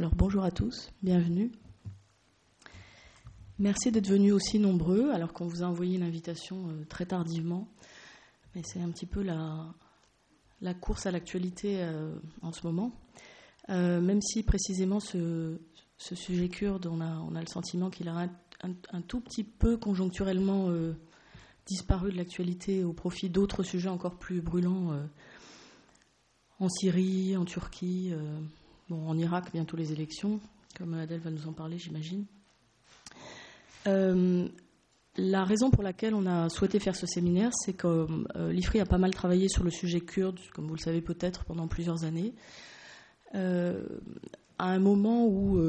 Alors bonjour à tous, bienvenue. Merci d'être venus aussi nombreux, alors qu'on vous a envoyé l'invitation très tardivement. Mais c'est un petit peu la course à l'actualité en ce moment. Même si précisément ce sujet kurde, on a le sentiment qu'il a un tout petit peu conjoncturellement disparu de l'actualité au profit d'autres sujets encore plus brûlants en Syrie, en Turquie, en Irak, bientôt les élections, comme Adèle va nous en parler, j'imagine. La raison pour laquelle on a souhaité faire ce séminaire, c'est que l'IFRI a pas mal travaillé sur le sujet kurde, comme vous le savez peut-être, pendant plusieurs années, à un moment où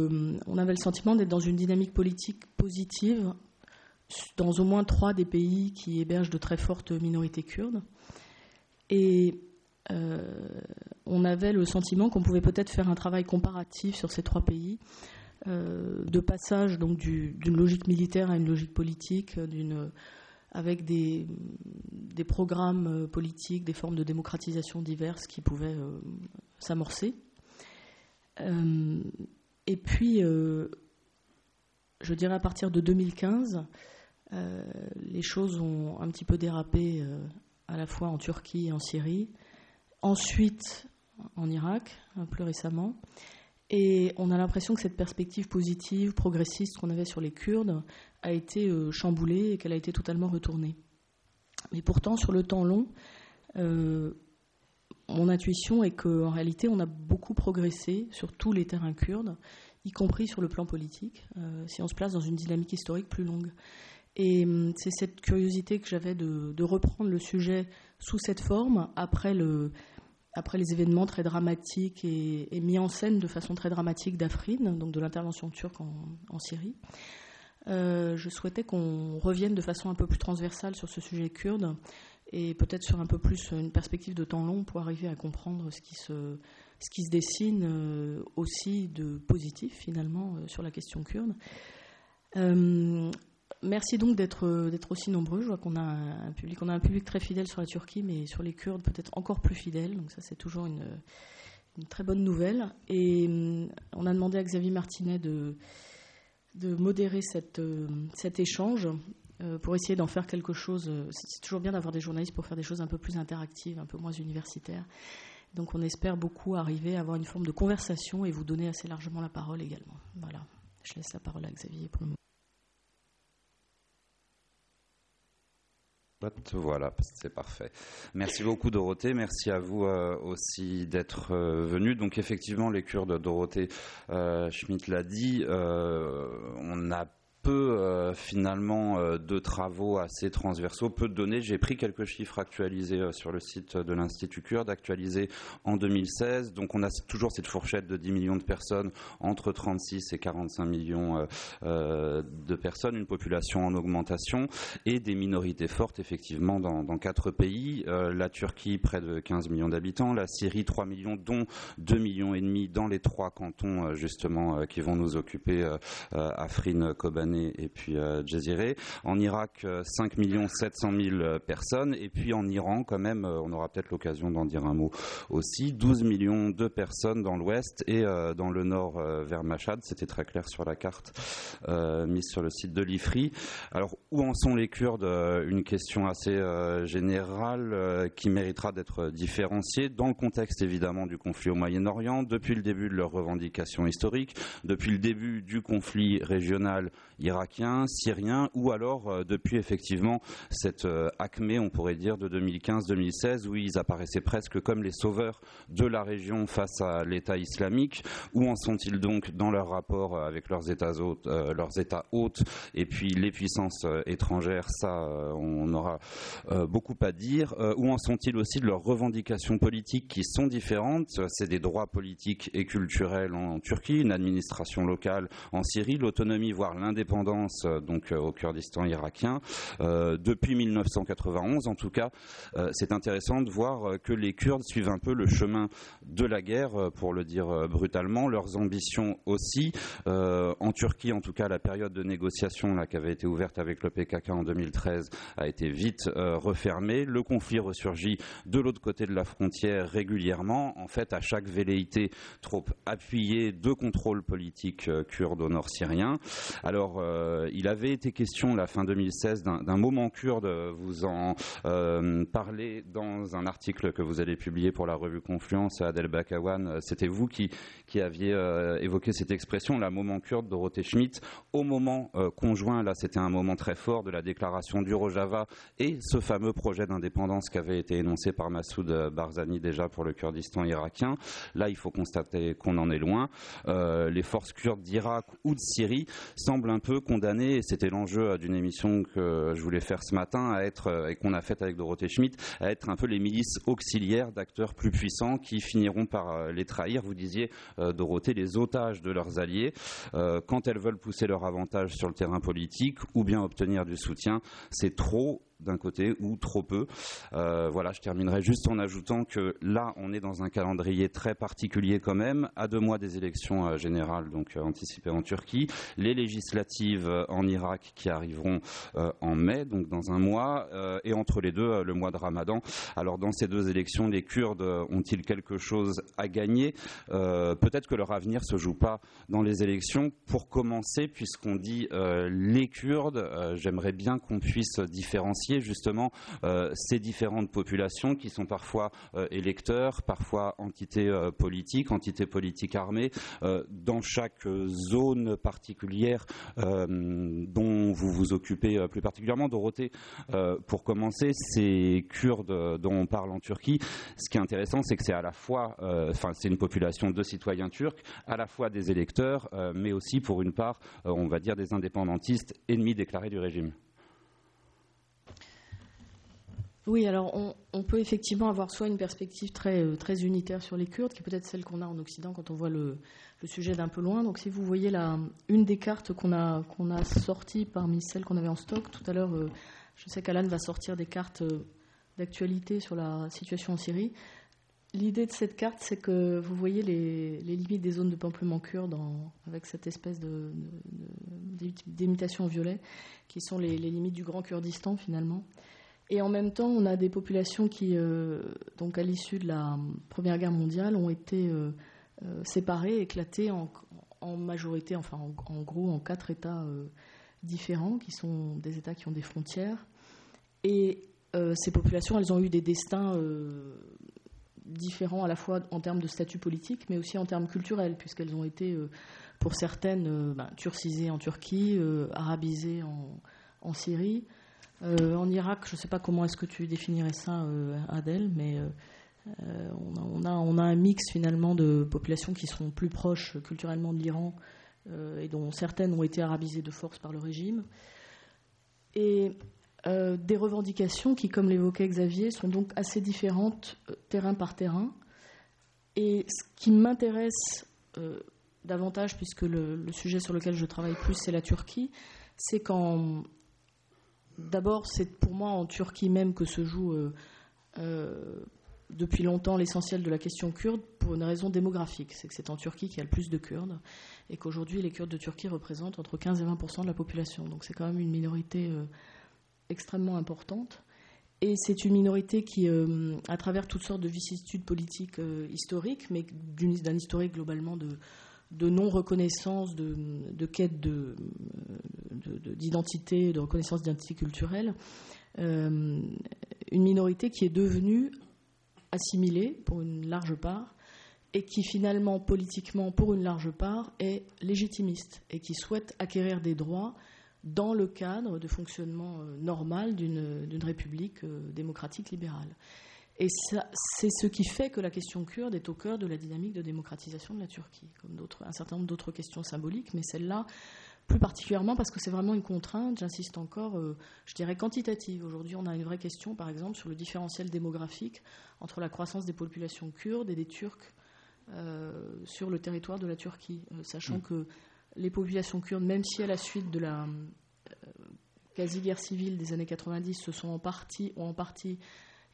on avait le sentiment d'être dans une dynamique politique positive dans au moins 3 des pays qui hébergent de très fortes minorités kurdes. Et on avait le sentiment qu'on pouvait peut-être faire un travail comparatif sur ces 3 pays, de passage donc d'une logique militaire à une logique politique, avec des programmes politiques, des formes de démocratisation diverses qui pouvaient s'amorcer. Et puis, je dirais à partir de 2015, les choses ont un petit peu dérapé à la fois en Turquie et en Syrie, ensuite en Irak, plus récemment. Et on a l'impression que cette perspective positive, progressiste qu'on avait sur les Kurdes a été chamboulée et qu'elle a été totalement retournée. Mais pourtant, sur le temps long, mon intuition est qu'en réalité, on a beaucoup progressé sur tous les terrains kurdes, y compris sur le plan politique, si on se place dans une dynamique historique plus longue. Et c'est cette curiosité que j'avais de reprendre le sujet sous cette forme, après les événements très dramatiques et mis en scène de façon très dramatique d'Afrin, donc de l'intervention turque en Syrie. Je souhaitais qu'on revienne de façon un peu plus transversale sur ce sujet kurde et peut-être sur un peu plus une perspective de temps long pour arriver à comprendre ce qui se dessine aussi de positif finalement sur la question kurde. Merci donc d'être aussi nombreux. Je vois qu'on a un public très fidèle sur la Turquie, mais sur les Kurdes peut-être encore plus fidèle. Donc ça, c'est toujours une très bonne nouvelle. Et on a demandé à Xavier Martinet de modérer cet échange pour essayer d'en faire quelque chose. C'est toujours bien d'avoir des journalistes pour faire des choses un peu plus interactives, un peu moins universitaires. Donc on espère beaucoup arriver à avoir une forme de conversation et vous donner assez largement la parole également. Voilà, je laisse la parole à Xavier pour le moment. Voilà, c'est parfait. Merci beaucoup Dorothée, merci à vous aussi d'être venus. Donc effectivement, les Kurdes, Dorothée Schmidt l'a dit, on a peu finalement de travaux assez transversaux, peu de données. J'ai pris quelques chiffres actualisés sur le site de l'Institut Kurde, actualisés en 2016. Donc on a toujours cette fourchette de 10 millions de personnes, entre 36 et 45 millions de personnes, une population en augmentation et des minorités fortes effectivement dans 4 pays. La Turquie, près de 15 millions d'habitants, la Syrie, 3 millions, dont 2,5 millions dans les 3 cantons justement qui vont nous occuper, Afrin, Kobané et puis Djezireh. En Irak, 5 700 000 personnes. Et puis en Iran, quand même, on aura peut-être l'occasion d'en dire un mot aussi, 12 millions de personnes dans l'ouest et dans le nord vers Mashhad. C'était très clair sur la carte mise sur le site de l'IFRI. Alors, où en sont les Kurdes ? Une question assez générale qui méritera d'être différenciée dans le contexte évidemment du conflit au Moyen-Orient, depuis le début de leurs revendications historiques, depuis le début du conflit régional irakien, syrien, ou alors depuis effectivement cette acmé, on pourrait dire, de 2015-2016, où ils apparaissaient presque comme les sauveurs de la région face à l'État islamique. Où en sont-ils donc dans leur rapport avec leurs États hôtes et puis les puissances étrangères? Ça, on aura beaucoup à dire. Où en sont-ils aussi de leurs revendications politiques qui sont différentes? C'est des droits politiques et culturels en Turquie, une administration locale en Syrie, l'autonomie, voire l'indépendance d'indépendance donc au Kurdistan irakien. Depuis 1991, en tout cas, c'est intéressant de voir que les Kurdes suivent un peu le chemin de la guerre, pour le dire brutalement, leurs ambitions aussi. En Turquie, en tout cas, la période de négociation là, qui avait été ouverte avec le PKK en 2013 a été vite refermée. Le conflit ressurgit de l'autre côté de la frontière régulièrement. En fait, à chaque velléité trop appuyée de contrôle politique kurde au nord syrien. Alors, il avait été question, la fin 2016, d'un moment kurde. Vous en parlez dans un article que vous allez publier pour la revue Confluence à Adel Bakawan. C'était vous qui aviez évoqué cette expression, la moment kurde, Dorothée Schmitt. Au moment conjoint, là, c'était un moment très fort de la déclaration du Rojava et ce fameux projet d'indépendance qui avait été énoncé par Massoud Barzani déjà pour le Kurdistan irakien. Là, il faut constater qu'on en est loin. Les forces kurdes d'Irak ou de Syrie semblent un peu condamnées, et c'était l'enjeu d'une émission que je voulais faire ce matin, à être, et qu'on a faite avec Dorothée Schmitt, à être un peu les milices auxiliaires d'acteurs plus puissants qui finiront par les trahir. Vous disiez, Dorothée, les otages de leurs alliés, quand elles veulent pousser leur avantage sur le terrain politique ou bien obtenir du soutien, c'est trop d'un côté ou trop peu. Voilà, je terminerai juste en ajoutant que là, on est dans un calendrier très particulier quand même, à 2 mois des élections générales, donc anticipées en Turquie, les législatives en Irak qui arriveront en mai, donc dans un mois, et entre les deux, le mois de Ramadan. Alors dans ces 2 élections, les Kurdes ont-ils quelque chose à gagner? Peut-être que leur avenir se joue pas dans les élections. Pour commencer, puisqu'on dit les Kurdes, j'aimerais bien qu'on puisse différencier justement ces différentes populations qui sont parfois électeurs, parfois entités politiques armées, dans chaque zone particulière dont vous vous occupez plus particulièrement. Dorothée, pour commencer, ces Kurdes dont on parle en Turquie, ce qui est intéressant, c'est que c'est à la fois, c'est une population de citoyens turcs, à la fois des électeurs, mais aussi pour une part, on va dire, des indépendantistes ennemis déclarés du régime. Oui, alors on peut effectivement avoir soit une perspective très unitaire sur les Kurdes, qui est peut-être celle qu'on a en Occident quand on voit le sujet d'un peu loin. Donc si vous voyez une des cartes qu'on a sorties parmi celles qu'on avait en stock, tout à l'heure, je sais qu'Alan va sortir des cartes d'actualité sur la situation en Syrie. L'idée de cette carte, c'est que vous voyez les limites des zones de peuplement kurde avec cette espèce d'imitation en violet, qui sont les limites du Grand Kurdistan finalement. Et en même temps, on a des populations qui, donc à l'issue de la Première Guerre mondiale, ont été séparées, éclatées en majorité, enfin en gros en 4 États différents, qui sont des États qui ont des frontières. Et ces populations, elles ont eu des destins différents à la fois en termes de statut politique, mais aussi en termes culturels, puisqu'elles ont été, pour certaines, turcisées en Turquie, arabisées en Syrie. En Irak, je ne sais pas comment est-ce que tu définirais ça, Adèle, mais on a un mix finalement de populations qui sont plus proches culturellement de l'Iran et dont certaines ont été arabisées de force par le régime. Et des revendications qui, comme l'évoquait Xavier, sont donc assez différentes terrain par terrain. Et ce qui m'intéresse davantage, puisque le sujet sur lequel je travaille plus, c'est la Turquie, c'est d'abord, c'est pour moi en Turquie même que se joue depuis longtemps l'essentiel de la question kurde pour une raison démographique. C'est que c'est en Turquie qu'il y a le plus de Kurdes et qu'aujourd'hui les Kurdes de Turquie représentent entre 15 et 20% de la population. Donc c'est quand même une minorité extrêmement importante. Et c'est une minorité qui, à travers toutes sortes de vicissitudes politiques historiques, mais d'un historique globalement de non-reconnaissance, de quête d'identité, de reconnaissance d'identité culturelle, une minorité qui est devenue assimilée pour une large part et qui finalement, politiquement, pour une large part, est légitimiste et qui souhaite acquérir des droits dans le cadre de fonctionnement normal d'une république démocratique libérale. Et ça, c'est ce qui fait que la question kurde est au cœur de la dynamique de démocratisation de la Turquie, comme un certain nombre d'autres questions symboliques, mais celle-là plus particulièrement parce que c'est vraiment une contrainte, j'insiste encore, je dirais quantitative. Aujourd'hui, on a une vraie question, par exemple, sur le différentiel démographique entre la croissance des populations kurdes et des Turcs sur le territoire de la Turquie, sachant que les populations kurdes, même si à la suite de la quasi-guerre civile des années 90 ont en partie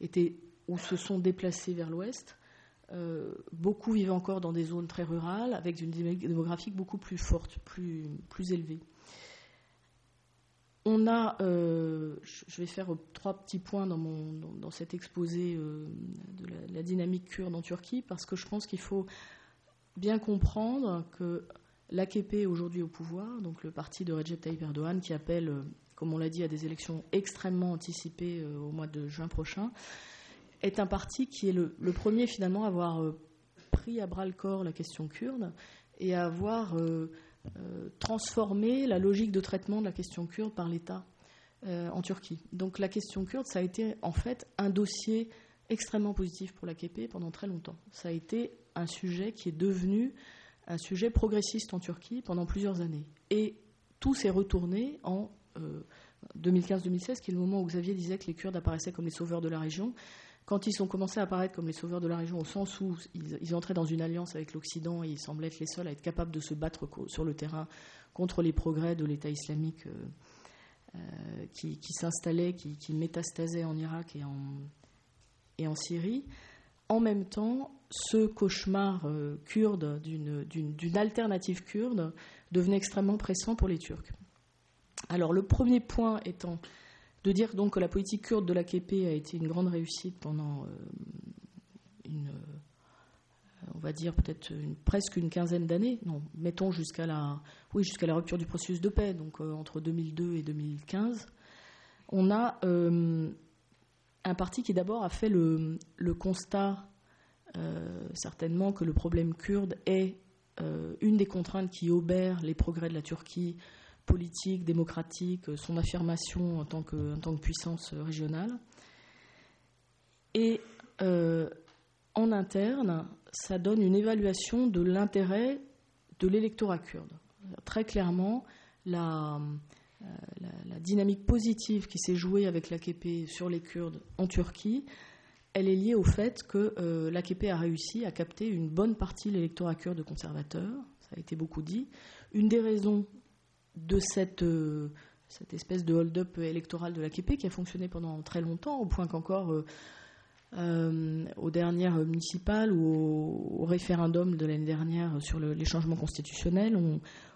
été ou se sont déplacés vers l'ouest, beaucoup vivent encore dans des zones très rurales avec une dynamique démographique beaucoup plus forte, plus élevée. On a, je vais faire 3 petits points dans cet exposé de la dynamique kurde en Turquie, parce que je pense qu'il faut bien comprendre que l'AKP aujourd'hui au pouvoir, donc le parti de Recep Tayyip Erdogan, qui appelle, comme on l'a dit, à des élections extrêmement anticipées au mois de juin prochain, est un parti qui est le premier finalement à avoir pris à bras-le-corps la question kurde et à avoir transformé la logique de traitement de la question kurde par l'État en Turquie. Donc la question kurde, ça a été en fait un dossier extrêmement positif pour l'AKP pendant très longtemps. Ça a été un sujet qui est devenu un sujet progressiste en Turquie pendant plusieurs années. Et tout s'est retourné en 2015-2016, qui est le moment où Xavier disait que les Kurdes apparaissaient comme les sauveurs de la région. Quand ils ont commencé à apparaître comme les sauveurs de la région, au sens où ils entraient dans une alliance avec l'Occident et ils semblaient être les seuls à être capables de se battre sur le terrain contre les progrès de l'État islamique qui s'installait, qui métastasait en Irak et en Syrie. En même temps, ce cauchemar kurde d'une alternative kurde devenait extrêmement pressant pour les Turcs. Alors le premier point étant de dire donc que la politique kurde de l'AKP a été une grande réussite pendant on va dire peut-être presque une quinzaine d'années, non, mettons jusqu'à la rupture du processus de paix, donc entre 2002 et 2015. On a un parti qui d'abord a fait le constat certainement que le problème kurde est une des contraintes qui obère les progrès de la Turquie politique, démocratique, son affirmation en tant que puissance régionale. Et en interne, ça donne une évaluation de l'intérêt de l'électorat kurde. Très clairement, la dynamique positive qui s'est jouée avec l'AKP sur les Kurdes en Turquie, elle est liée au fait que l'AKP a réussi à capter une bonne partie de l'électorat kurde conservateur. Ça a été beaucoup dit. Une des raisons de cette espèce de hold-up électoral de l'AKP qui a fonctionné pendant très longtemps, au point qu'encore aux dernières municipales ou au référendum de l'année dernière sur les changements constitutionnels,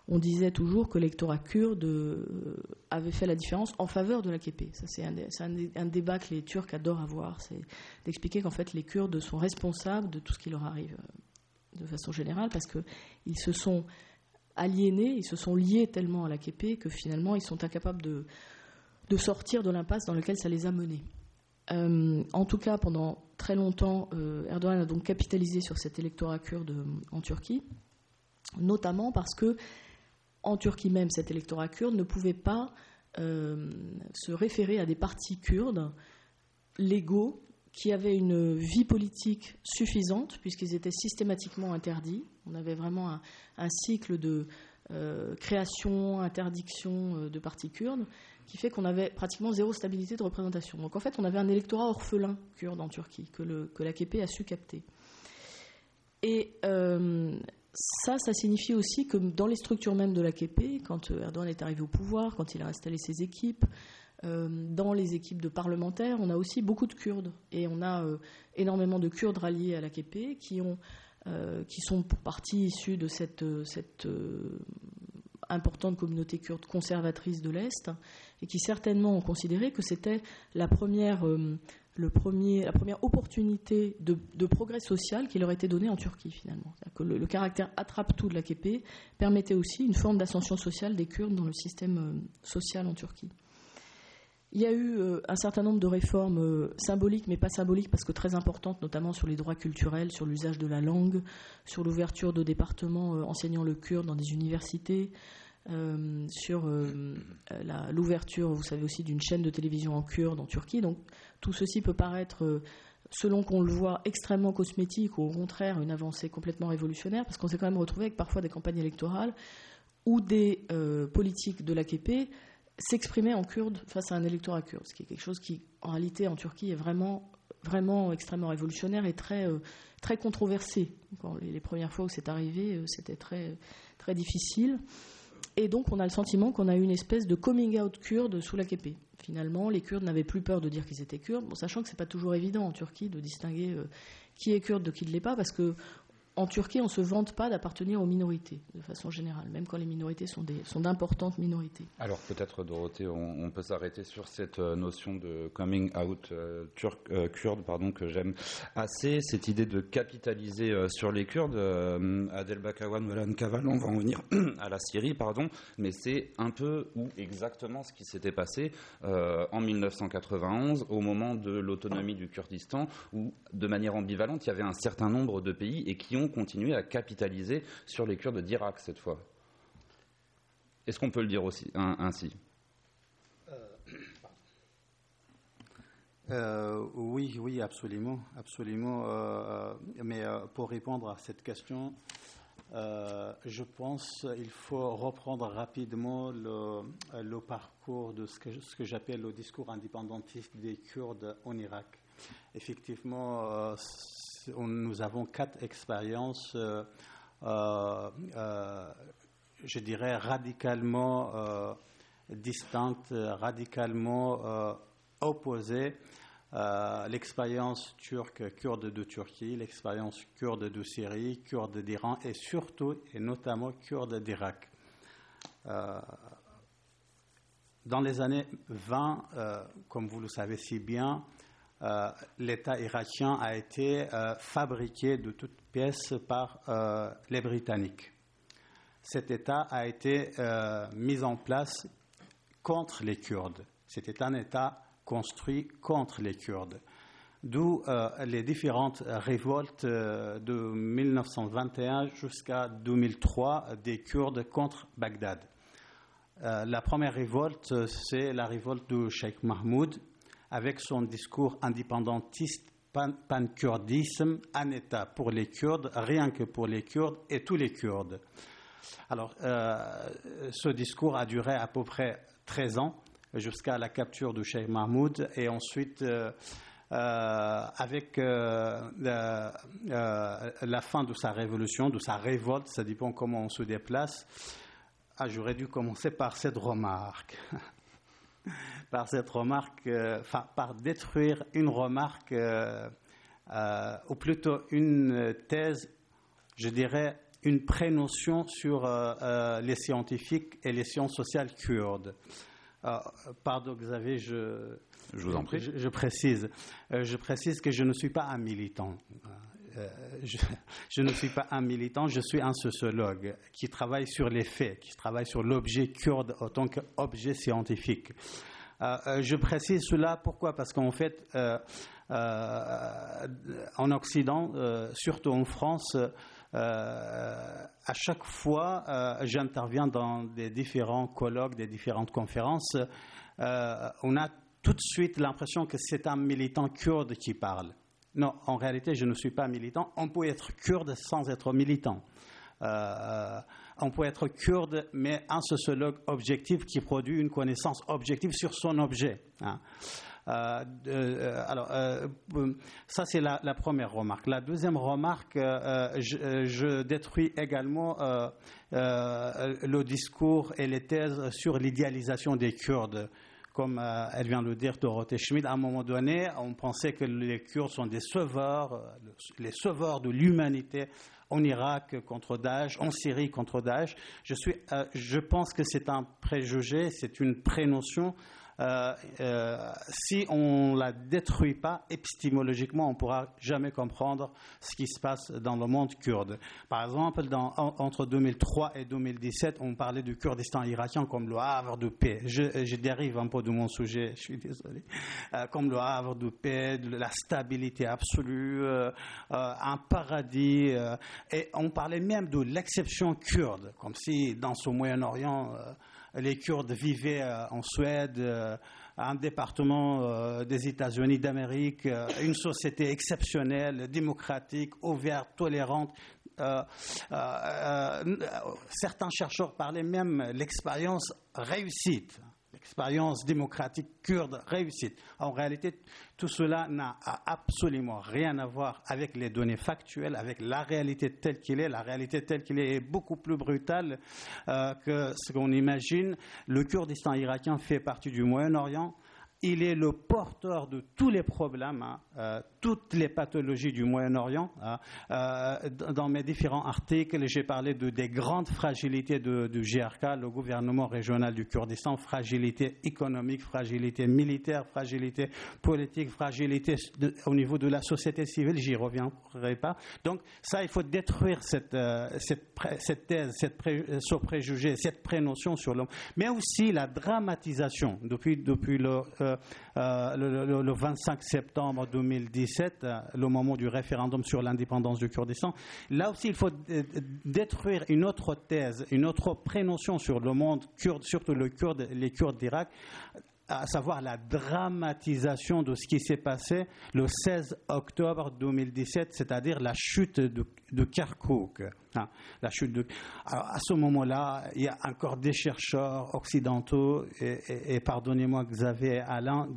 on disait toujours que l'électorat kurde avait fait la différence en faveur de l'AKP. Ça, c'est un débat que les Turcs adorent avoir, c'est d'expliquer qu'en fait les Kurdes sont responsables de tout ce qui leur arrive de façon générale, parce qu'ils se sont aliénés, ils se sont liés tellement à l'AKP que finalement ils sont incapables de sortir de l'impasse dans laquelle ça les a menés. En tout cas, pendant très longtemps, Erdogan a donc capitalisé sur cet électorat kurde en Turquie, notamment parce que en Turquie même, cet électorat kurde ne pouvait pas se référer à des partis kurdes légaux qui avaient une vie politique suffisante, puisqu'ils étaient systématiquement interdits. On avait vraiment un cycle de création, interdiction de partis kurdes, qui fait qu'on avait pratiquement zéro stabilité de représentation. Donc en fait, on avait un électorat orphelin kurde en Turquie, que l'AKP a su capter. Et ça signifie aussi que dans les structures même de l'AKP, quand Erdogan est arrivé au pouvoir, quand il a installé ses équipes, dans les équipes de parlementaires, on a aussi beaucoup de Kurdes. Et on a énormément de Kurdes ralliés à l'AKP qui sont pour partie issus de cette importante communauté kurde conservatrice de l'Est, et qui certainement ont considéré que c'était la première opportunité de progrès social qui leur était donnée en Turquie, finalement. Que le caractère attrape-tout de l'AKP permettait aussi une forme d'ascension sociale des Kurdes dans le système social en Turquie. Il y a eu un certain nombre de réformes symboliques, mais pas symboliques, parce que très importantes, notamment sur les droits culturels, sur l'usage de la langue, sur l'ouverture de départements enseignant le kurde dans des universités, sur l'ouverture, vous savez aussi, d'une chaîne de télévision en kurde en Turquie. Donc tout ceci peut paraître, selon qu'on le voit, extrêmement cosmétique, ou au contraire une avancée complètement révolutionnaire, parce qu'on s'est quand même retrouvé avec parfois des campagnes électorales où des politiques de l'AKP s'exprimer en kurde face à un électorat kurde, ce qui est quelque chose qui, en réalité, en Turquie, est vraiment, vraiment extrêmement révolutionnaire et très, très controversé. Les premières fois où c'est arrivé, c'était très, très difficile. Et donc, on a le sentiment qu'on a eu une espèce de coming out kurde sous l'AKP. Finalement, les Kurdes n'avaient plus peur de dire qu'ils étaient Kurdes, sachant que ce n'est pas toujours évident en Turquie de distinguer qui est kurde de qui ne l'est pas, parce que en Turquie, on ne se vante pas d'appartenir aux minorités, de façon générale, même quand les minorités sont d'importantes minorités. Alors peut-être, Dorothée, on peut s'arrêter sur cette notion de coming out kurde que j'aime assez, cette idée de capitaliser sur les Kurdes. Adel Bakawan, Valan Kaval, on va en venir à la Syrie, mais c'est un peu ou exactement ce qui s'était passé en 1991, au moment de l'autonomie du Kurdistan, où de manière ambivalente, il y avait un certain nombre de pays et qui ont continué à capitaliser sur les Kurdes d'Irak cette fois. Est-ce qu'on peut le dire aussi ainsi ? Oui, absolument. Mais pour répondre à cette question, je pense qu'il faut reprendre rapidement le parcours de ce que j'appelle le discours indépendantiste des Kurdes en Irak. Effectivement, nous avons 4 expériences, je dirais, radicalement distinctes, radicalement opposées. L'expérience turque, kurde de Turquie, l'expérience kurde de Syrie, kurde d'Iran et surtout et notamment kurde d'Irak. Dans les années 20, comme vous le savez si bien, l'État irakien a été fabriqué de toutes pièces par les Britanniques. Cet État a été mis en place contre les Kurdes. C'était un État construit contre les Kurdes. D'où les différentes révoltes de 1921 jusqu'à 2003 des Kurdes contre Bagdad. La première révolte, c'est la révolte de Cheikh Mahmoud, avec son discours indépendantiste, pan-kurdisme, un État pour les Kurdes, rien que pour les Kurdes et tous les Kurdes. Alors, ce discours a duré à peu près 13 ans, jusqu'à la capture de Cheikh Mahmoud, et ensuite, avec la fin de sa révolution, de sa révolte, ça dépend comment on se déplace, j'aurais dû commencer par cette remarque. Par détruire une remarque, ou plutôt une thèse, je dirais une prénotion sur les scientifiques et les sciences sociales kurdes. Pardon Xavier, je vous en prie. Je précise que je ne suis pas un militant. Je ne suis pas un militant, je suis un sociologue qui travaille sur les faits, qui travaille sur l'objet kurde en tant qu'objet scientifique. Je précise cela, pourquoi ? Parce qu'en fait, en Occident, surtout en France, à chaque fois, j'interviens dans des différents colloques, des différentes conférences, on a tout de suite l'impression que c'est un militant kurde qui parle. Non, en réalité, je ne suis pas militant. On peut être kurde sans être militant. On peut être kurde, mais un sociologue objectif qui produit une connaissance objective sur son objet. Ça, c'est la première remarque. La deuxième remarque, je détruis également le discours et les thèses sur l'idéalisation des Kurdes. Comme elle vient de le dire, Dorothée Schmidt, à un moment donné, on pensait que les Kurdes sont des sauveurs, les sauveurs de l'humanité en Irak contre Daesh, en Syrie contre Daesh. Je pense que c'est un préjugé, c'est une prénotion. Si on ne la détruit pas épistémologiquement, on ne pourra jamais comprendre ce qui se passe dans le monde kurde. Par exemple, entre 2003 et 2017, on parlait du Kurdistan irakien comme le havre de paix. Je dérive un peu de mon sujet, je suis désolé. Comme le havre de paix, de la stabilité absolue, un paradis. Et on parlait même de l'exception kurde, comme si dans ce Moyen-Orient, les Kurdes vivaient en Suède, un département des États-Unis d'Amérique, une société exceptionnelle, démocratique, ouverte, tolérante. Certains chercheurs parlaient même de l'expérience réussite. expérience démocratique kurde réussite. En réalité, tout cela n'a absolument rien à voir avec les données factuelles, avec la réalité telle qu'elle est. La réalité telle qu'elle est beaucoup plus brutale que ce qu'on imagine. Le Kurdistan irakien fait partie du Moyen-Orient. Il est le porteur de tous les problèmes, toutes les pathologies du Moyen-Orient. Dans mes différents articles, j'ai parlé des grandes fragilités du GRK, le gouvernement régional du Kurdistan, fragilité économique, fragilité militaire, fragilité politique, fragilité au niveau de la société civile, j'y reviendrai pas. Donc ça, il faut détruire cette thèse, ce préjugé, cette prénotion sur l'homme, mais aussi la dramatisation depuis le 25 septembre 2017, le moment du référendum sur l'indépendance du Kurdistan. Là aussi, il faut détruire une autre thèse, une autre prénotion sur le monde kurde, surtout les Kurdes d'Irak, à savoir la dramatisation de ce qui s'est passé le 16 octobre 2017, c'est-à-dire la chute de Kirkouk. Alors, à ce moment-là, il y a encore des chercheurs occidentaux et pardonnez-moi Xavier et Alain,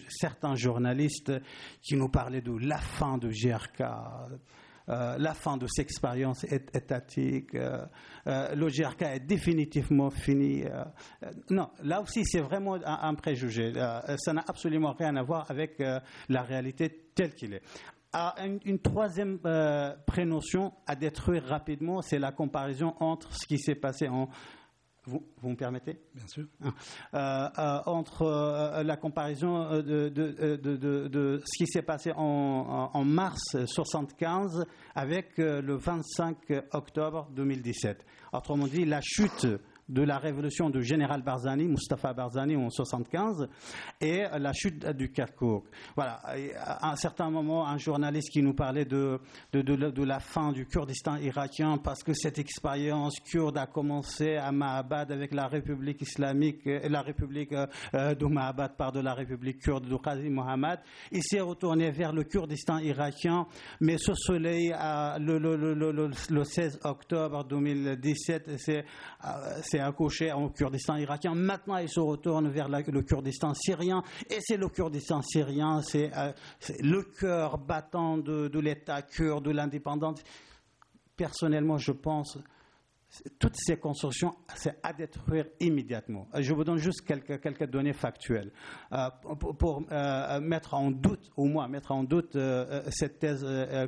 certains journalistes qui nous parlaient de la fin de GRK, la fin de cette expérience étatique, le GRK est définitivement fini. Non, là aussi c'est vraiment un préjugé. Ça n'a absolument rien à voir avec la réalité telle qu'elle est. Une troisième prénotion à détruire rapidement, c'est la comparaison entre ce qui s'est passé en... Vous me permettez ? Bien sûr. Entre la comparaison de ce qui s'est passé en mars 1975 avec le 25 octobre 2017. Autrement dit, la chute de la révolution du général Barzani, Mustafa Barzani en 1975, et la chute du Kirkouk. Voilà. À un certain moment, un journaliste qui nous parlait de la fin du Kurdistan irakien parce que cette expérience kurde a commencé à Mahabad avec la République islamique, la République de Mahabad par de la République kurde de Qazi Mohammad. Il s'est retourné vers le Kurdistan irakien, mais ce soleil, le 16 octobre 2017, c'est accouché au Kurdistan irakien. Maintenant, il se retourne vers le Kurdistan syrien. Et c'est le Kurdistan syrien, c'est le cœur battant de l'État kurde, de l'indépendance. Personnellement, je pense toutes ces constructions, c'est à détruire immédiatement. Je vous donne juste quelques données factuelles pour mettre en doute, au moins mettre en doute cette thèse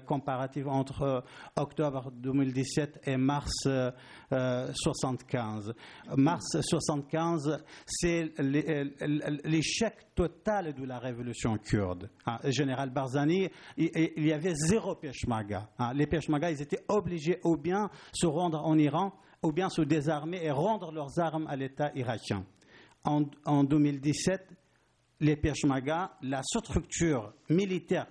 comparative entre octobre 2017 et mars 1975. Mars 1975, c'est l'échec total de la révolution kurde. Le général Barzani, il y avait zéro Peshmerga. Les Peshmerga, ils étaient obligés ou bien se rendre en Iran ou bien se désarmer et rendre leurs armes à l'État irakien. En 2017, les Peshmerga, la structure militaire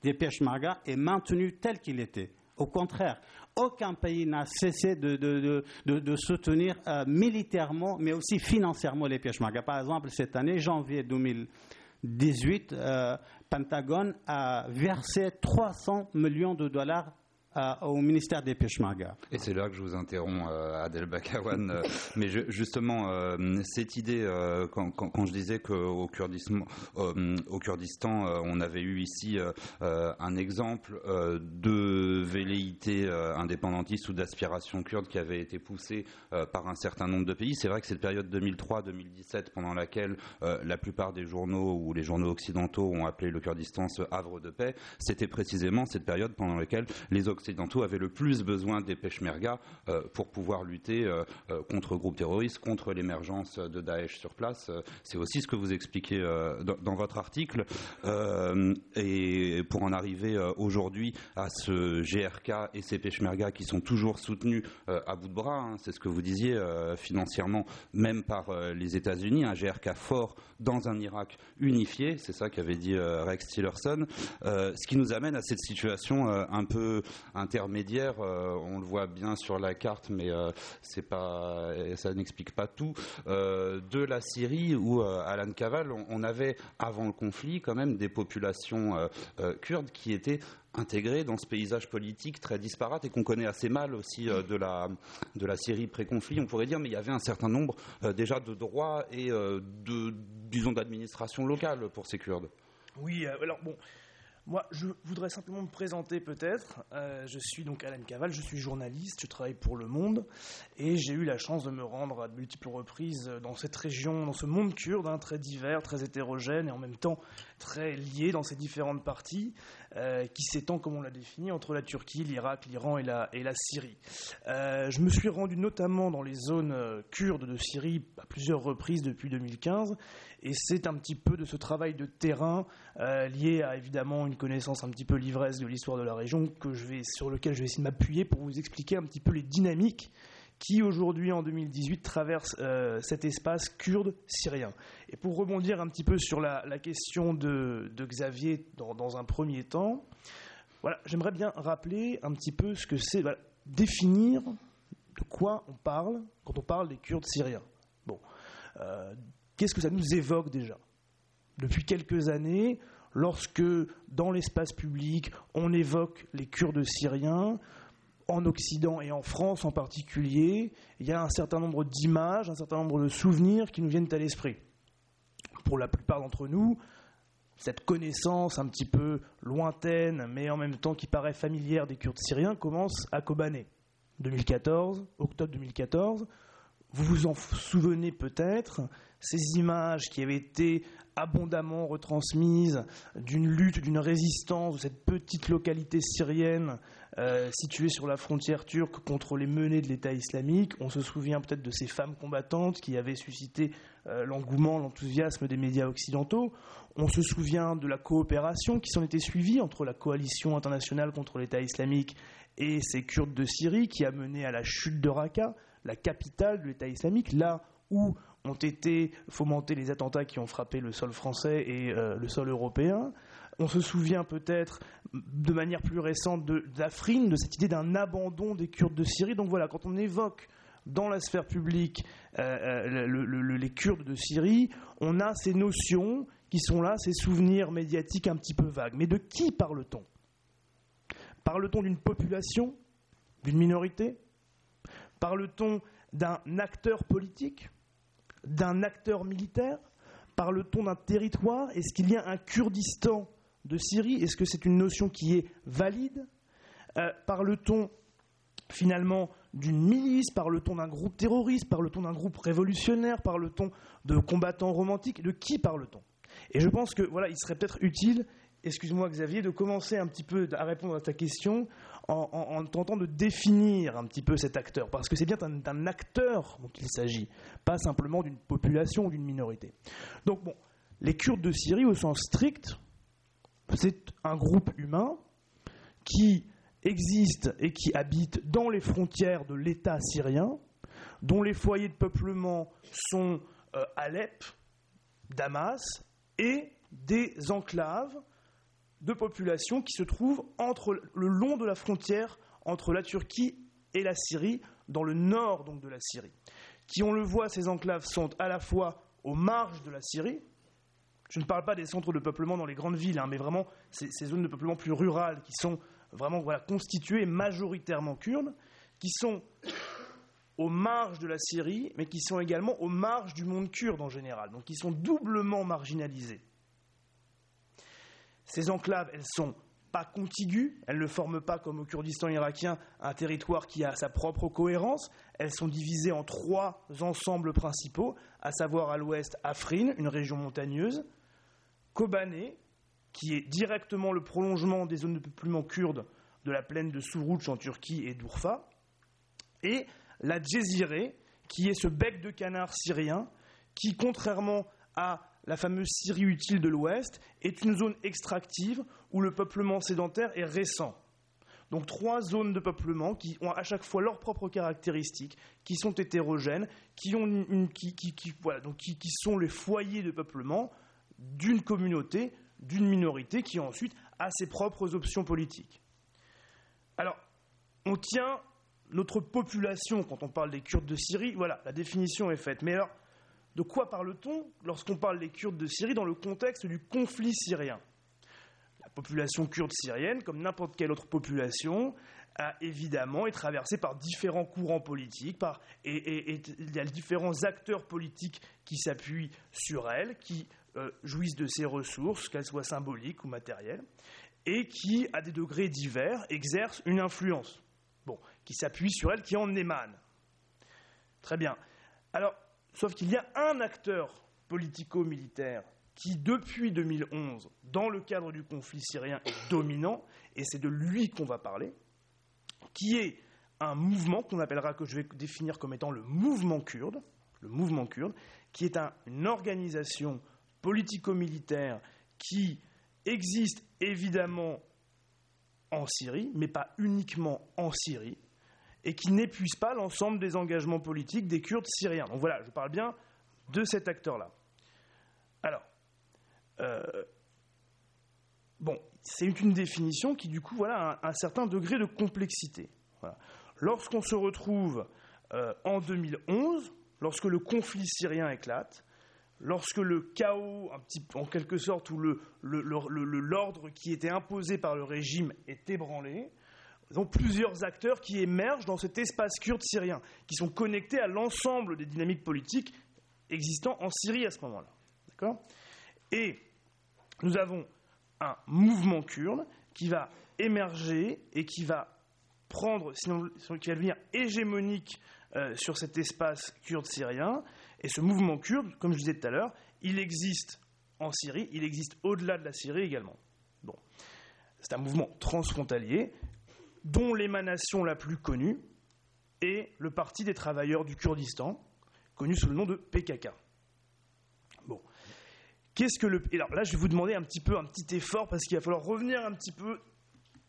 des Peshmerga est maintenue telle qu'il était. Au contraire, aucun pays n'a cessé de soutenir militairement, mais aussi financièrement les Peshmerga. Par exemple, cette année, janvier 2018, Pentagone a versé 300 millions de dollars au ministère des Peshmerga. Et c'est là que je vous interromps, Adel Bakawan. Mais justement, cette idée, quand je disais qu'au Kurdistan, on avait eu ici un exemple de velléité indépendantiste ou d'aspiration kurde qui avait été poussée par un certain nombre de pays. C'est vrai que cette période 2003-2017, pendant laquelle la plupart des journaux ou les journaux occidentaux ont appelé le Kurdistan ce havre de paix, c'était précisément cette période pendant laquelle les Occidentaux avaient le plus besoin des Peshmerga pour pouvoir lutter contre groupes terroristes, contre l'émergence de Daesh sur place. C'est aussi ce que vous expliquez dans votre article. Et pour en arriver aujourd'hui à ce GRK et ces Peshmerga qui sont toujours soutenus à bout de bras, c'est ce que vous disiez, financièrement, même par les États-Unis, un GRK fort dans un Irak unifié, c'est ça qu'avait dit Rex Tillerson, ce qui nous amène à cette situation un peu intermédiaire, on le voit bien sur la carte, mais ça n'explique pas tout, de la Syrie où, Alan Kaval, on avait avant le conflit quand même des populations kurdes qui étaient intégrées dans ce paysage politique très disparate et qu'on connaît assez mal aussi de la Syrie pré-conflit, on pourrait dire, mais il y avait un certain nombre déjà de droits et disons d'administration locale pour ces Kurdes. Oui, alors bon, moi je voudrais simplement me présenter peut-être. Je suis donc Alan Kaval, je suis journaliste, je travaille pour Le Monde et j'ai eu la chance de me rendre à de multiples reprises dans cette région, dans ce monde kurde, très divers, très hétérogène et en même temps très lié dans ses différentes parties, qui s'étend, comme on l'a défini, entre la Turquie, l'Irak, l'Iran et la Syrie. Je me suis rendu notamment dans les zones kurdes de Syrie à plusieurs reprises depuis 2015 et c'est un petit peu de ce travail de terrain lié à évidemment une connaissance un petit peu l'ivresse de l'histoire de la région sur lequel je vais essayer de m'appuyer pour vous expliquer un petit peu les dynamiques qui aujourd'hui en 2018 traversent cet espace kurde syrien. Et pour rebondir un petit peu sur la question de Xavier dans un premier temps, voilà, j'aimerais bien rappeler un petit peu ce que c'est, définir de quoi on parle quand on parle des Kurdes syriens. Bon, qu'est-ce que ça nous évoque déjà ? Depuis quelques années, lorsque dans l'espace public on évoque les Kurdes syriens, en Occident et en France en particulier, il y a un certain nombre d'images, un certain nombre de souvenirs qui nous viennent à l'esprit. Pour la plupart d'entre nous, cette connaissance un petit peu lointaine, mais en même temps qui paraît familière des Kurdes syriens, commence à Kobané. 2014, octobre 2014, vous vous en souvenez peut-être, ces images qui avaient été abondamment retransmises d'une lutte, d'une résistance de cette petite localité syrienne située sur la frontière turque contre les menées de l'État islamique. On se souvient peut-être de ces femmes combattantes qui avaient suscité l'engouement, l'enthousiasme des médias occidentaux. On se souvient de la coopération qui s'en était suivie entre la coalition internationale contre l'État islamique et ces Kurdes de Syrie qui a mené à la chute de Raqqa, la capitale de l'État islamique, là où ont été fomentés les attentats qui ont frappé le sol français et le sol européen. On se souvient peut-être de manière plus récente d'Afrin, de cette idée d'un abandon des Kurdes de Syrie. Donc voilà, quand on évoque dans la sphère publique les Kurdes de Syrie, on a ces notions qui sont là, ces souvenirs médiatiques un petit peu vagues. Mais de qui parle-t-on ? Parle-t-on d'une population, d'une minorité ? Parle-t-on d'un acteur politique, d'un acteur militaire ? Parle-t-on d'un territoire ? Est-ce qu'il y a un Kurdistan de Syrie ? Est-ce que c'est une notion qui est valide ? Parle-t-on finalement d'une milice ? Parle-t-on d'un groupe terroriste ? Parle-t-on d'un groupe révolutionnaire ? Parle-t-on de combattants romantiques ? De qui parle-t-on ? Et je pense que voilà, il serait peut-être utile, excuse-moi Xavier, de commencer un petit peu à répondre à ta question en tentant de définir un petit peu cet acteur, parce que c'est bien d'un acteur dont il s'agit, pas simplement d'une population ou d'une minorité. Donc bon, les Kurdes de Syrie au sens strict, c'est un groupe humain qui existe et qui habite dans les frontières de l'État syrien, dont les foyers de peuplement sont Alep, Damas et des enclaves de populations qui se trouvent le long de la frontière entre la Turquie et la Syrie, dans le nord donc de la Syrie. Qui, on le voit, ces enclaves sont à la fois aux marges de la Syrie. Je ne parle pas des centres de peuplement dans les grandes villes, mais vraiment ces zones de peuplement plus rurales qui sont vraiment constituées majoritairement kurdes, qui sont aux marges de la Syrie, mais qui sont également aux marges du monde kurde en général, donc qui sont doublement marginalisés. Ces enclaves, elles ne sont pas contiguës, elles ne forment pas, comme au Kurdistan irakien, un territoire qui a sa propre cohérence. Elles sont divisées en 3 ensembles principaux, à savoir à l'ouest Afrin, une région montagneuse, Kobané, qui est directement le prolongement des zones de peuplement kurdes de la plaine de Suruç en Turquie et d'Urfa, et la Djezireh, qui est ce bec de canard syrien, qui, contrairement à la fameuse Syrie utile de l'Ouest, est une zone extractive où le peuplement sédentaire est récent. Donc 3 zones de peuplement qui ont à chaque fois leurs propres caractéristiques, qui sont hétérogènes, qui sont les foyers de peuplement d'une communauté, d'une minorité qui ensuite a ses propres options politiques. Alors, on tient notre population quand on parle des Kurdes de Syrie. Voilà, la définition est faite. Mais alors, de quoi parle-t-on lorsqu'on parle des Kurdes de Syrie dans le contexte du conflit syrien ? La population kurde syrienne, comme n'importe quelle autre population, est traversée par différents courants politiques, et il y a différents acteurs politiques qui s'appuient sur elle, qui jouissent de ses ressources, qu'elles soient symboliques ou matérielles, et qui, à des degrés divers, exercent une influence, qui s'appuie sur elle, qui en émane. Très bien. Alors, sauf qu'il y a un acteur politico-militaire qui, depuis 2011, dans le cadre du conflit syrien, est dominant, et c'est de lui qu'on va parler, qui est un mouvement que je vais définir comme étant le mouvement kurde, qui est une organisation politico-militaire qui existe évidemment en Syrie, mais pas uniquement en Syrie, et qui n'épuise pas l'ensemble des engagements politiques des Kurdes syriens. Donc voilà, je parle bien de cet acteur-là. Alors, c'est une définition qui, du coup, a un certain degré de complexité. Voilà. Lorsqu'on se retrouve en 2011, lorsque le conflit syrien éclate, lorsque le chaos, en quelque sorte, où l'ordre qui était imposé par le régime est ébranlé, donc plusieurs acteurs qui émergent dans cet espace kurde syrien, qui sont connectés à l'ensemble des dynamiques politiques existant en Syrie à ce moment-là. D'accord ? Et nous avons un mouvement kurde qui va émerger et qui va qui va devenir hégémonique sur cet espace kurde syrien. Et ce mouvement kurde, comme je disais tout à l'heure, il existe en Syrie, il existe au-delà de la Syrie également. C'est un mouvement transfrontalier dont l'émanation la plus connue est le Parti des travailleurs du Kurdistan, connu sous le nom de PKK. Alors là, je vais vous demander un petit effort, parce qu'il va falloir revenir un petit peu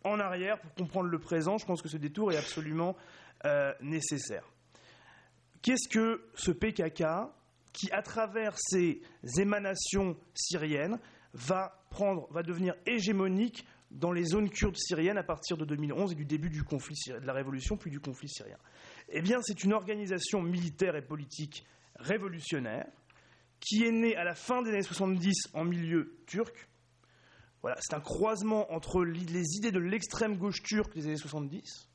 en arrière pour comprendre le présent. Je pense que ce détour est absolument nécessaire. Qu'est-ce que ce PKK qui, à travers ses émanations syriennes, va devenir hégémonique dans les zones kurdes syriennes à partir de 2011 et du début du conflit de la révolution, puis du conflit syrien ? Eh bien, c'est une organisation militaire et politique révolutionnaire qui est née à la fin des années 70 en milieu turc. Voilà, c'est un croisement entre les idées de l'extrême gauche turque des années 70,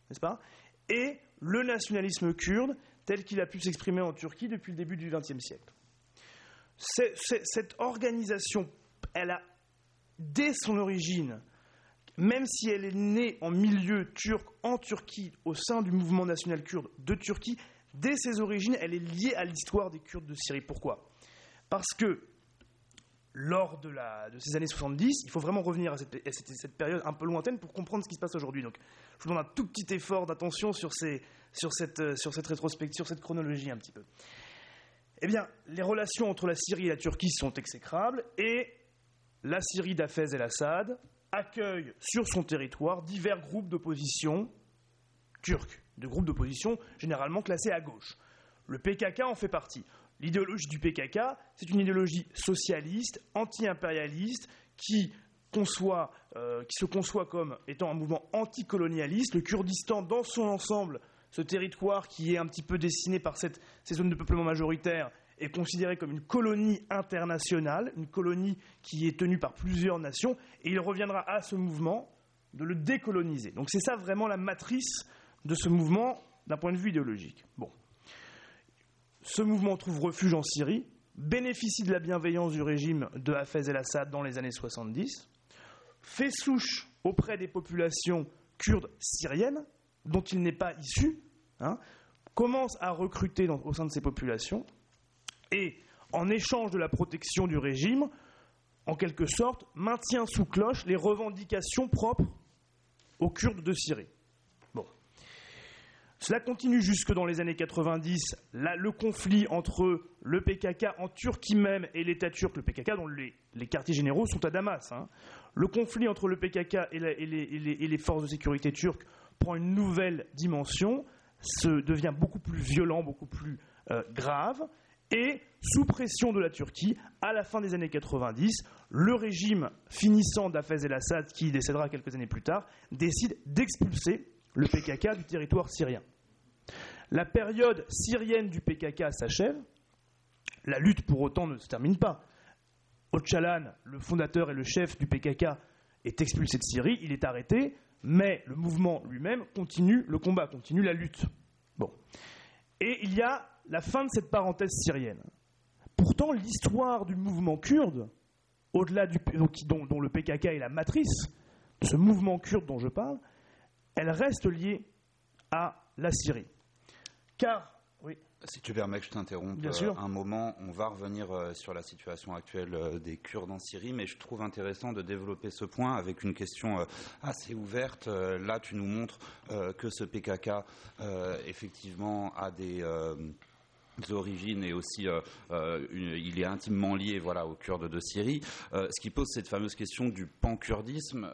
n'est-ce pas, et le nationalisme kurde tel qu'il a pu s'exprimer en Turquie depuis le début du XXe siècle. Cette organisation, elle a, dès son origine, même si elle est née en milieu turc, en Turquie, au sein du mouvement national kurde de Turquie, dès ses origines, elle est liée à l'histoire des Kurdes de Syrie. Pourquoi ? Parce que lors de ces années 70, il faut vraiment revenir à cette période un peu lointaine pour comprendre ce qui se passe aujourd'hui. Donc, je vous demande un tout petit effort d'attention sur cette rétrospective, sur cette chronologie un petit peu. Eh bien, les relations entre la Syrie et la Turquie sont exécrables, et la Syrie d'Hafez el-Assad accueille sur son territoire divers groupes d'opposition turcs, de groupes d'opposition généralement classés à gauche. Le PKK en fait partie. L'idéologie du PKK, c'est une idéologie socialiste, anti-impérialiste, qui se conçoit comme étant un mouvement anticolonialiste. Le Kurdistan, dans son ensemble, ce territoire qui est un petit peu dessiné par ces zones de peuplement majoritaire, est considéré comme une colonie internationale, une colonie qui est tenue par plusieurs nations, et il reviendra à ce mouvement de le décoloniser. Donc c'est ça vraiment la matrice de ce mouvement d'un point de vue idéologique. Ce mouvement trouve refuge en Syrie, bénéficie de la bienveillance du régime de Hafez el-Assad dans les années 70, fait souche auprès des populations kurdes syriennes, dont il n'est pas issu, commence à recruter au sein de ces populations, et en échange de la protection du régime, en quelque sorte, maintient sous cloche les revendications propres aux Kurdes de Syrie. Cela continue jusque dans les années 90, le conflit entre le PKK en Turquie même et l'État turc, le PKK dont les quartiers généraux sont à Damas. Le conflit entre le PKK et les forces de sécurité turques prend une nouvelle dimension, devient beaucoup plus violent, beaucoup plus grave, et sous pression de la Turquie, à la fin des années 90, le régime finissant d'Hafez el-Assad, qui décédera quelques années plus tard, décide d'expulser le PKK du territoire syrien. La période syrienne du PKK s'achève. La lutte, pour autant, ne se termine pas. Öcalan, le fondateur et le chef du PKK, est expulsé de Syrie, il est arrêté, mais le mouvement lui-même continue le combat, continue la lutte. Bon. Et il y a la fin de cette parenthèse syrienne. Pourtant, l'histoire du mouvement kurde, au-delà dont le PKK est la matrice, de ce mouvement kurde dont je parle, elle reste liée à la Syrie. Car, oui. Si tu permets que je t'interrompe un moment, on va revenir sur la situation actuelle des Kurdes en Syrie, mais je trouve intéressant de développer ce point avec une question assez ouverte. Là, tu nous montres que ce PKK, effectivement, a des origines et aussi il est intimement lié aux Kurdes de Syrie, ce qui pose cette fameuse question du pan-kurdisme.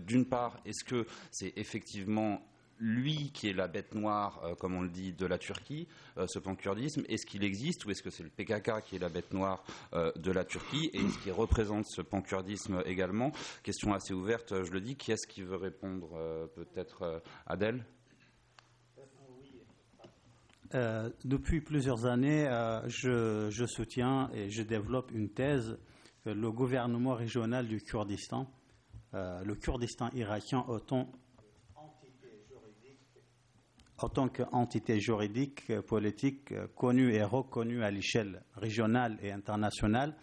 D'une part, est-ce que c'est effectivement lui qui est la bête noire, comme on le dit, de la Turquie, ce pan-kurdisme? Est-ce qu'il existe ou est-ce que c'est le PKK qui est la bête noire de la Turquie et est-ce qu'il représente ce pan-kurdisme également? Question assez ouverte, je le dis. Qui est-ce qui veut répondre? Peut-être Adel? Depuis plusieurs années, je soutiens et je développe une thèse que le gouvernement régional du Kurdistan, le Kurdistan irakien autant qu'entité juridique, politique, connue et reconnue à l'échelle régionale et internationale,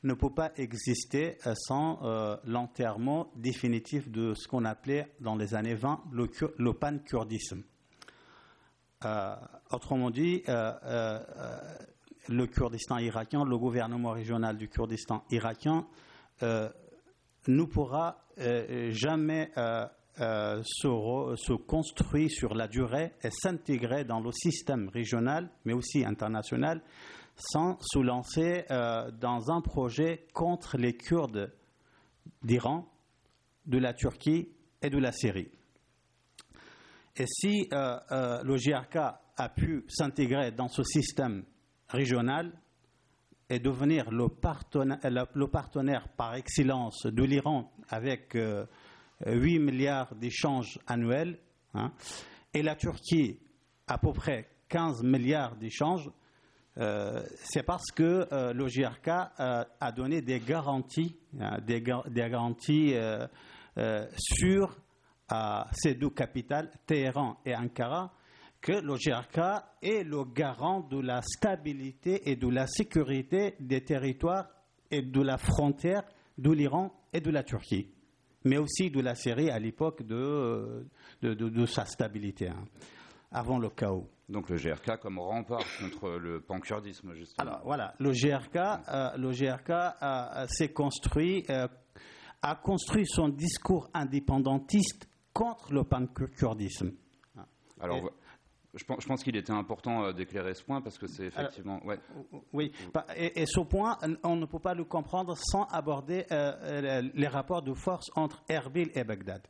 ne peut pas exister sans l'enterrement définitif de ce qu'on appelait dans les années 20 le pan-kurdisme. Autrement dit, le Kurdistan irakien, le gouvernement régional du Kurdistan irakien ne pourra jamais se construire sur la durée et s'intégrer dans le système régional, mais aussi international, sans se lancer dans un projet contre les Kurdes d'Iran, de la Turquie et de la Syrie. Et si le GRK a pu s'intégrer dans ce système régional et devenir le partenaire par excellence de l'Iran avec 8 milliards d'échanges annuels, et la Turquie à peu près 15 milliards d'échanges, c'est parce que le GRK a donné des garanties, sur ces deux capitales, Téhéran et Ankara, que le GRK est le garant de la stabilité et de la sécurité des territoires et de la frontière de l'Iran et de la Turquie, mais aussi de la Syrie à l'époque de sa stabilité, avant le chaos. Donc le GRK comme rempart contre le pan-kurdisme, justement. Alors voilà, le GRK a construit son discours indépendantiste contre le pan-kurdisme. Alors, je pense qu'il était important d'éclairer ce point parce que c'est effectivement... Oui, et ce point, on ne peut pas le comprendre sans aborder les rapports de force entre Erbil et Bagdad.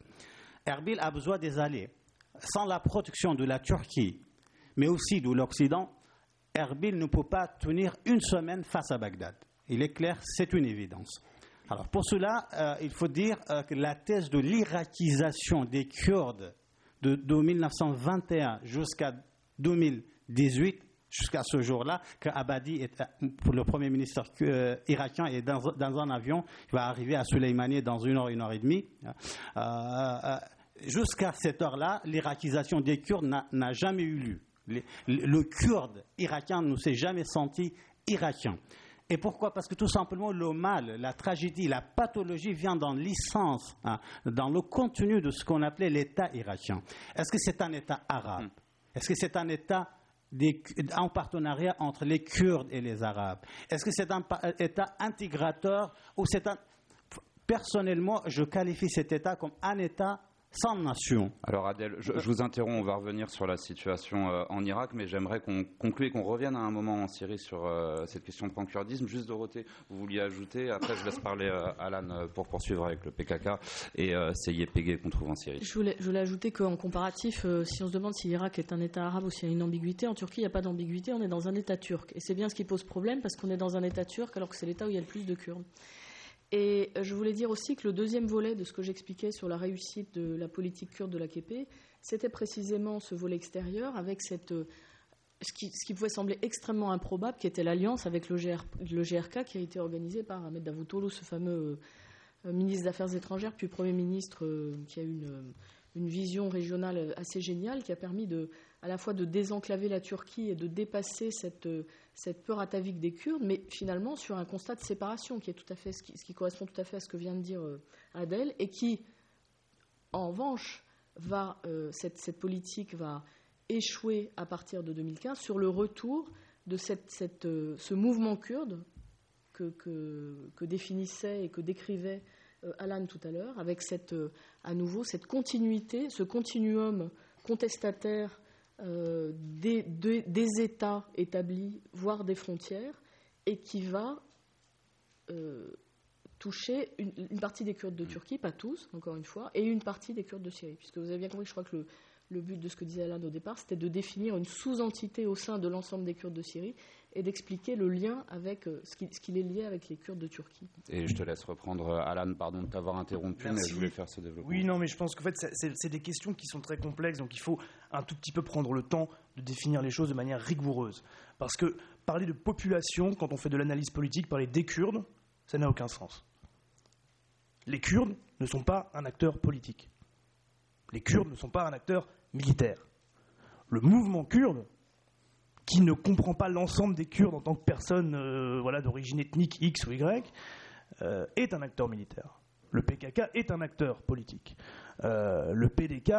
Erbil a besoin des alliés. Sans la protection de la Turquie, mais aussi de l'Occident, Erbil ne peut pas tenir une semaine face à Bagdad. Il est clair, c'est une évidence. Alors pour cela, il faut dire que la thèse de l'irakisation des Kurdes de 1921 jusqu'à 2018, jusqu'à ce jour-là, qu'Abadi, le Premier ministre irakien, est dans un avion, il va arriver à Soleimani dans 1 heure et demie. Jusqu'à cette heure-là, l'irakisation des Kurdes n'a jamais eu lieu. Le Kurde irakien ne s'est jamais senti irakien. Et pourquoi? Parce que tout simplement le mal, la tragédie, la pathologie vient dans l'essence, dans le contenu de ce qu'on appelait l'État irakien. Est-ce que c'est un État arabe? Est-ce que c'est un État en partenariat entre les Kurdes et les Arabes? Est-ce que c'est un État intégrateur ou c'est un... Personnellement, je qualifie cet État comme un État sans nation. Alors Adel, je vous interromps, on va revenir sur la situation en Irak, mais j'aimerais qu'on conclue et qu'on revienne à un moment en Syrie sur cette question de pan-kurdisme. Juste Dorothée, vous vouliez ajouter, après je laisse parler Alan pour poursuivre avec le PKK et ces YPG qu'on trouve en Syrie. Je voulais ajouter qu'en comparatif, si on se demande si l'Irak est un État arabe ou s'il y a une ambiguïté, en Turquie il n'y a pas d'ambiguïté, on est dans un État turc. Et c'est bien ce qui pose problème parce qu'on est dans un État turc alors que c'est l'État où il y a le plus de Kurdes. Et je voulais dire aussi que le deuxième volet de ce que j'expliquais sur la réussite de la politique kurde de l'AKP, c'était précisément ce volet extérieur avec ce qui pouvait sembler extrêmement improbable, qui était l'alliance avec le GRK qui a été organisée par Ahmed Davutoglu, ce fameux ministre des Affaires étrangères, puis Premier ministre, qui a eu une vision régionale assez géniale, qui a permis à la fois de désenclaver la Turquie et de dépasser cette peur atavique des Kurdes, mais finalement sur un constat de séparation qui est tout à fait ce qui correspond tout à fait à ce que vient de dire Adèle, et qui, en revanche, cette politique va échouer à partir de 2015 sur le retour de ce mouvement kurde que définissait et que décrivait Alan tout à l'heure, avec à nouveau cette continuité, ce continuum contestataire des États établis, voire des frontières, et qui va toucher une partie des Kurdes de Turquie, pas tous, encore une fois, et une partie des Kurdes de Syrie. Puisque vous avez bien compris, je crois que le but de ce que disait Alan au départ, c'était de définir une sous-entité au sein de l'ensemble des Kurdes de Syrie et d'expliquer le lien avec ce qui les liait avec les Kurdes de Turquie. Et je te laisse reprendre, Alan, pardon de t'avoir interrompu, Merci. Mais je voulais faire ce développement. Oui, non, mais je pense qu'en fait, c'est des questions qui sont très complexes, donc il faut un tout petit peu prendre le temps de définir les choses de manière rigoureuse. Parce que parler de population, quand on fait de l'analyse politique, parler des Kurdes, ça n'a aucun sens. Les Kurdes ne sont pas un acteur politique. Les Kurdes ne sont pas un acteur militaire. Le mouvement kurde, qui ne comprend pas l'ensemble des Kurdes en tant que personne d'origine ethnique X ou Y, est un acteur militaire. Le PKK est un acteur politique. Le PDK,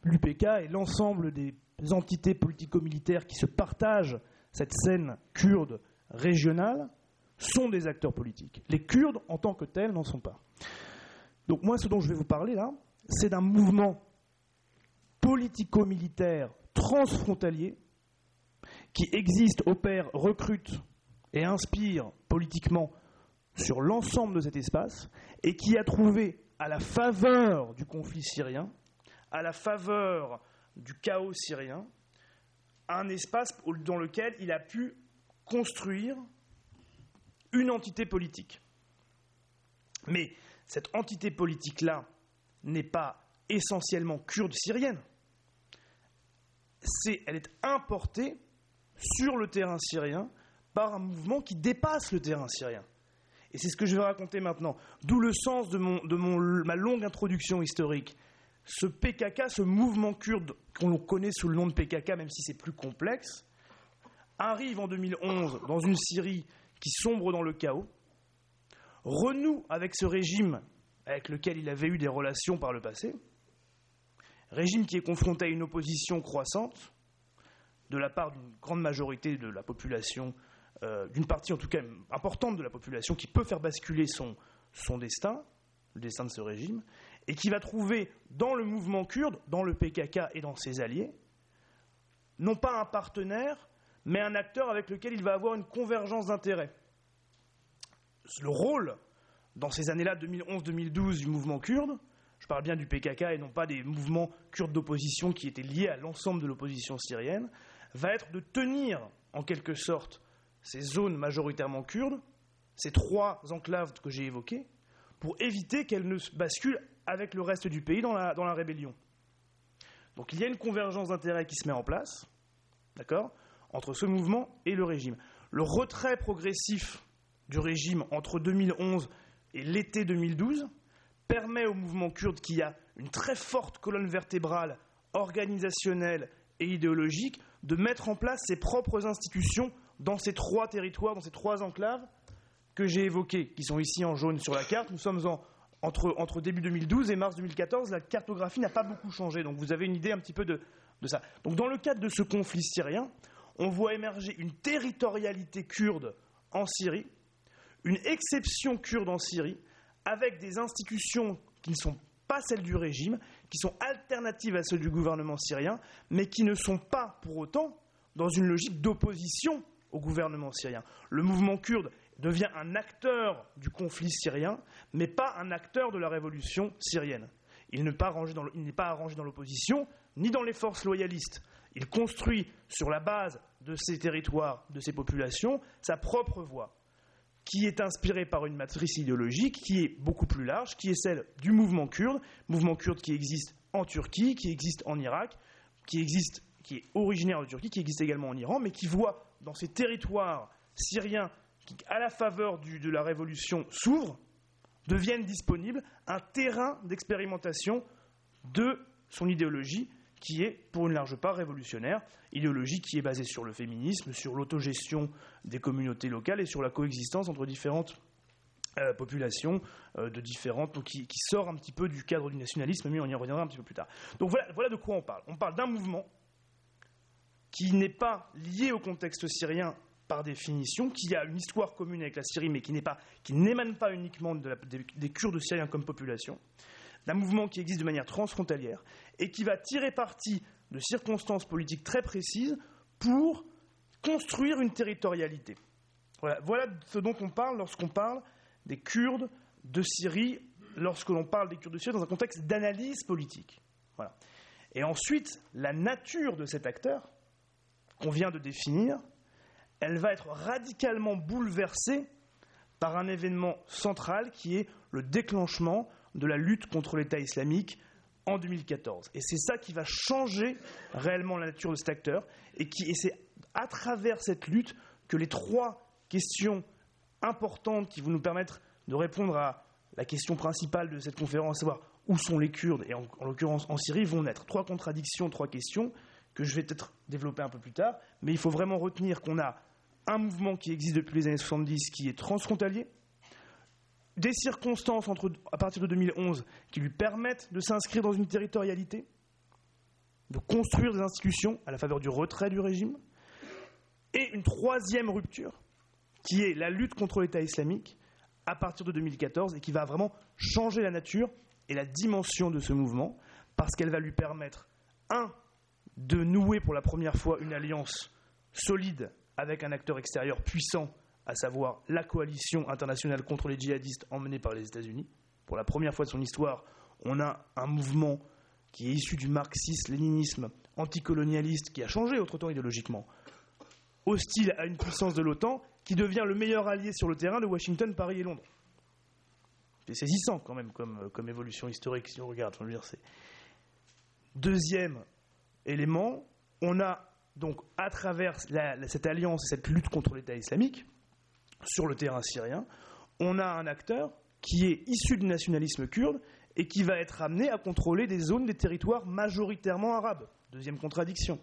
l'UPK et l'ensemble des entités politico-militaires qui se partagent cette scène kurde régionale sont des acteurs politiques. Les Kurdes, en tant que tels, n'en sont pas. Donc moi, ce dont je vais vous parler là, c'est d'un mouvement politico-militaire transfrontalier qui existe, opère, recrute et inspire politiquement sur l'ensemble de cet espace et qui a trouvé, à la faveur du conflit syrien, à la faveur du chaos syrien, un espace dans lequel il a pu construire une entité politique. Mais cette entité politique-là n'est pas essentiellement kurde syrienne. Elle est importée sur le terrain syrien par un mouvement qui dépasse le terrain syrien. Et c'est ce que je vais raconter maintenant. D'où le sens de ma longue introduction historique. Ce PKK, ce mouvement kurde qu'on connaît sous le nom de PKK, même si c'est plus complexe, arrive en 2011 dans une Syrie qui sombre dans le chaos, renoue avec ce régime avec lequel il avait eu des relations par le passé, régime qui est confronté à une opposition croissante de la part d'une grande majorité de la population, d'une partie en tout cas importante de la population, qui peut faire basculer son destin, le destin de ce régime, et qui va trouver dans le mouvement kurde, dans le PKK et dans ses alliés, non pas un partenaire, mais un acteur avec lequel il va avoir une convergence d'intérêts. Le rôle, dans ces années-là, 2011-2012, du mouvement kurde, je parle bien du PKK et non pas des mouvements kurdes d'opposition qui étaient liés à l'ensemble de l'opposition syrienne, va être de tenir, en quelque sorte, ces zones majoritairement kurdes, ces trois enclaves que j'ai évoquées, pour éviter qu'elles ne basculent avec le reste du pays dans la rébellion. Donc il y a une convergence d'intérêts qui se met en place, d'accord, entre ce mouvement et le régime. Le retrait progressif du régime entre 2011 et l'été 2012 permet au mouvement kurde, qui a une très forte colonne vertébrale organisationnelle et idéologique, de mettre en place ses propres institutions dans ces trois territoires, dans ces trois enclaves que j'ai évoquées, qui sont ici en jaune sur la carte. Nous sommes entre début 2012 et mars 2014. La cartographie n'a pas beaucoup changé, donc vous avez une idée un petit peu de ça. Donc dans le cadre de ce conflit syrien, on voit émerger une territorialité kurde en Syrie, une exception kurde en Syrie, avec des institutions qui ne sont pas celles du régime, qui sont alternatives à celles du gouvernement syrien, mais qui ne sont pas pour autant dans une logique d'opposition au gouvernement syrien. Le mouvement kurde devient un acteur du conflit syrien, mais pas un acteur de la révolution syrienne. Il n'est pas arrangé dans l'opposition, ni dans les forces loyalistes. Il construit, sur la base de ces territoires, de ces populations, sa propre voie. qui est inspirée par une matrice idéologique qui est beaucoup plus large, qui est celle du mouvement kurde qui existe en Turquie, qui existe en Irak, qui est originaire de Turquie, qui existe également en Iran, mais qui voit dans ces territoires syriens qui, à la faveur de la révolution, s'ouvrent, deviennent disponibles, un terrain d'expérimentation de son idéologie qui est, pour une large part, révolutionnaire, idéologie qui est basée sur le féminisme, sur l'autogestion des communautés locales et sur la coexistence entre différentes populations de différentes, donc qui sort un petit peu du cadre du nationalisme, mais on y reviendra un petit peu plus tard. Donc voilà de quoi on parle. On parle d'un mouvement qui n'est pas lié au contexte syrien par définition, qui a une histoire commune avec la Syrie, mais qui n'émane pas uniquement des Kurdes syriens comme population, d'un mouvement qui existe de manière transfrontalière et qui va tirer parti de circonstances politiques très précises pour construire une territorialité. Voilà ce dont on parle lorsqu'on parle des Kurdes de Syrie, lorsque l'on parle des Kurdes de Syrie dans un contexte d'analyse politique. Voilà. Et ensuite, la nature de cet acteur qu'on vient de définir, elle va être radicalement bouleversée par un événement central qui est le déclenchement de la lutte contre l'État islamique en 2014. Et c'est ça qui va changer réellement la nature de cet acteur et c'est à travers cette lutte que les trois questions importantes qui vont nous permettre de répondre à la question principale de cette conférence, à savoir où sont les Kurdes, et en l'occurrence en Syrie, vont naître. Trois contradictions, trois questions que je vais peut-être développer un peu plus tard, mais il faut vraiment retenir qu'on a un mouvement qui existe depuis les années 70 qui est transfrontalier, des circonstances à partir de 2011 qui lui permettent de s'inscrire dans une territorialité, de construire des institutions à la faveur du retrait du régime, et une troisième rupture qui est la lutte contre l'État islamique à partir de 2014 et qui va vraiment changer la nature et la dimension de ce mouvement parce qu'elle va lui permettre, de nouer pour la première fois une alliance solide avec un acteur extérieur puissant, à savoir la coalition internationale contre les djihadistes emmenée par les États-Unis. Pour la première fois de son histoire, on a un mouvement qui est issu du marxisme-léninisme anticolonialiste qui a changé autre-temps idéologiquement, hostile à une puissance de l'OTAN qui devient le meilleur allié sur le terrain de Washington, Paris et Londres. C'est saisissant quand même comme évolution historique si on regarde. Je veux dire, c'est... Deuxième élément, on a donc à travers cette alliance et cette lutte contre l'État islamique sur le terrain syrien, on a un acteur qui est issu du nationalisme kurde et qui va être amené à contrôler des zones, des territoires majoritairement arabes. Deuxième contradiction.